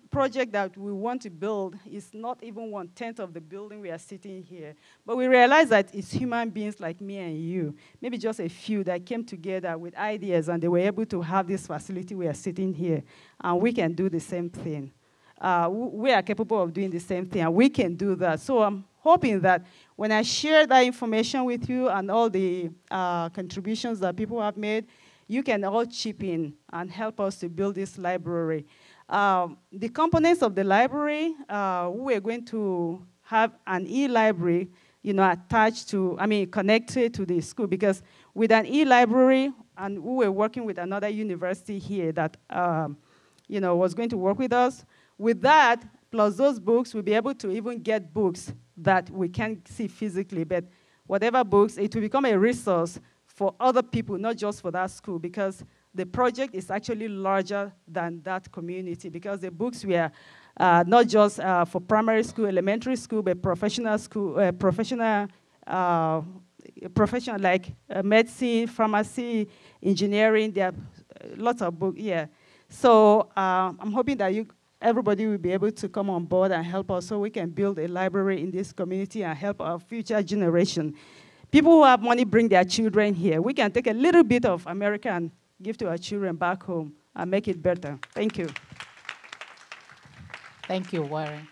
project that we want to build is not even 1/10 of the building we are sitting here. But we realize that it's human beings like me and you, maybe just a few that came together with ideas, and they were able to have this facility we are sitting here. And we can do the same thing. We are capable of doing the same thing, and we can do that. So I'm hoping that when I share that information with you and all the contributions that people have made, you can all chip in and help us to build this library. The components of the library, we're going to have an e-library, attached to, connected to the school, because with an e-library, and we were working with another university here that, was going to work with us. With that, plus those books, we'll be able to even get books that we can't see physically, but whatever books, it will become a resource for other people, not just for that school, because the project is actually larger than that community, because the books were not just for primary school, elementary school, but professional school, professional like medicine, pharmacy, engineering. There are lots of books, yeah. So I'm hoping that everybody will be able to come on board and help us so we can build a library in this community and help our future generation. People who have money bring their children here. We can take a little bit of America and give to our children back home and make it better. Thank you. Thank you, Warren.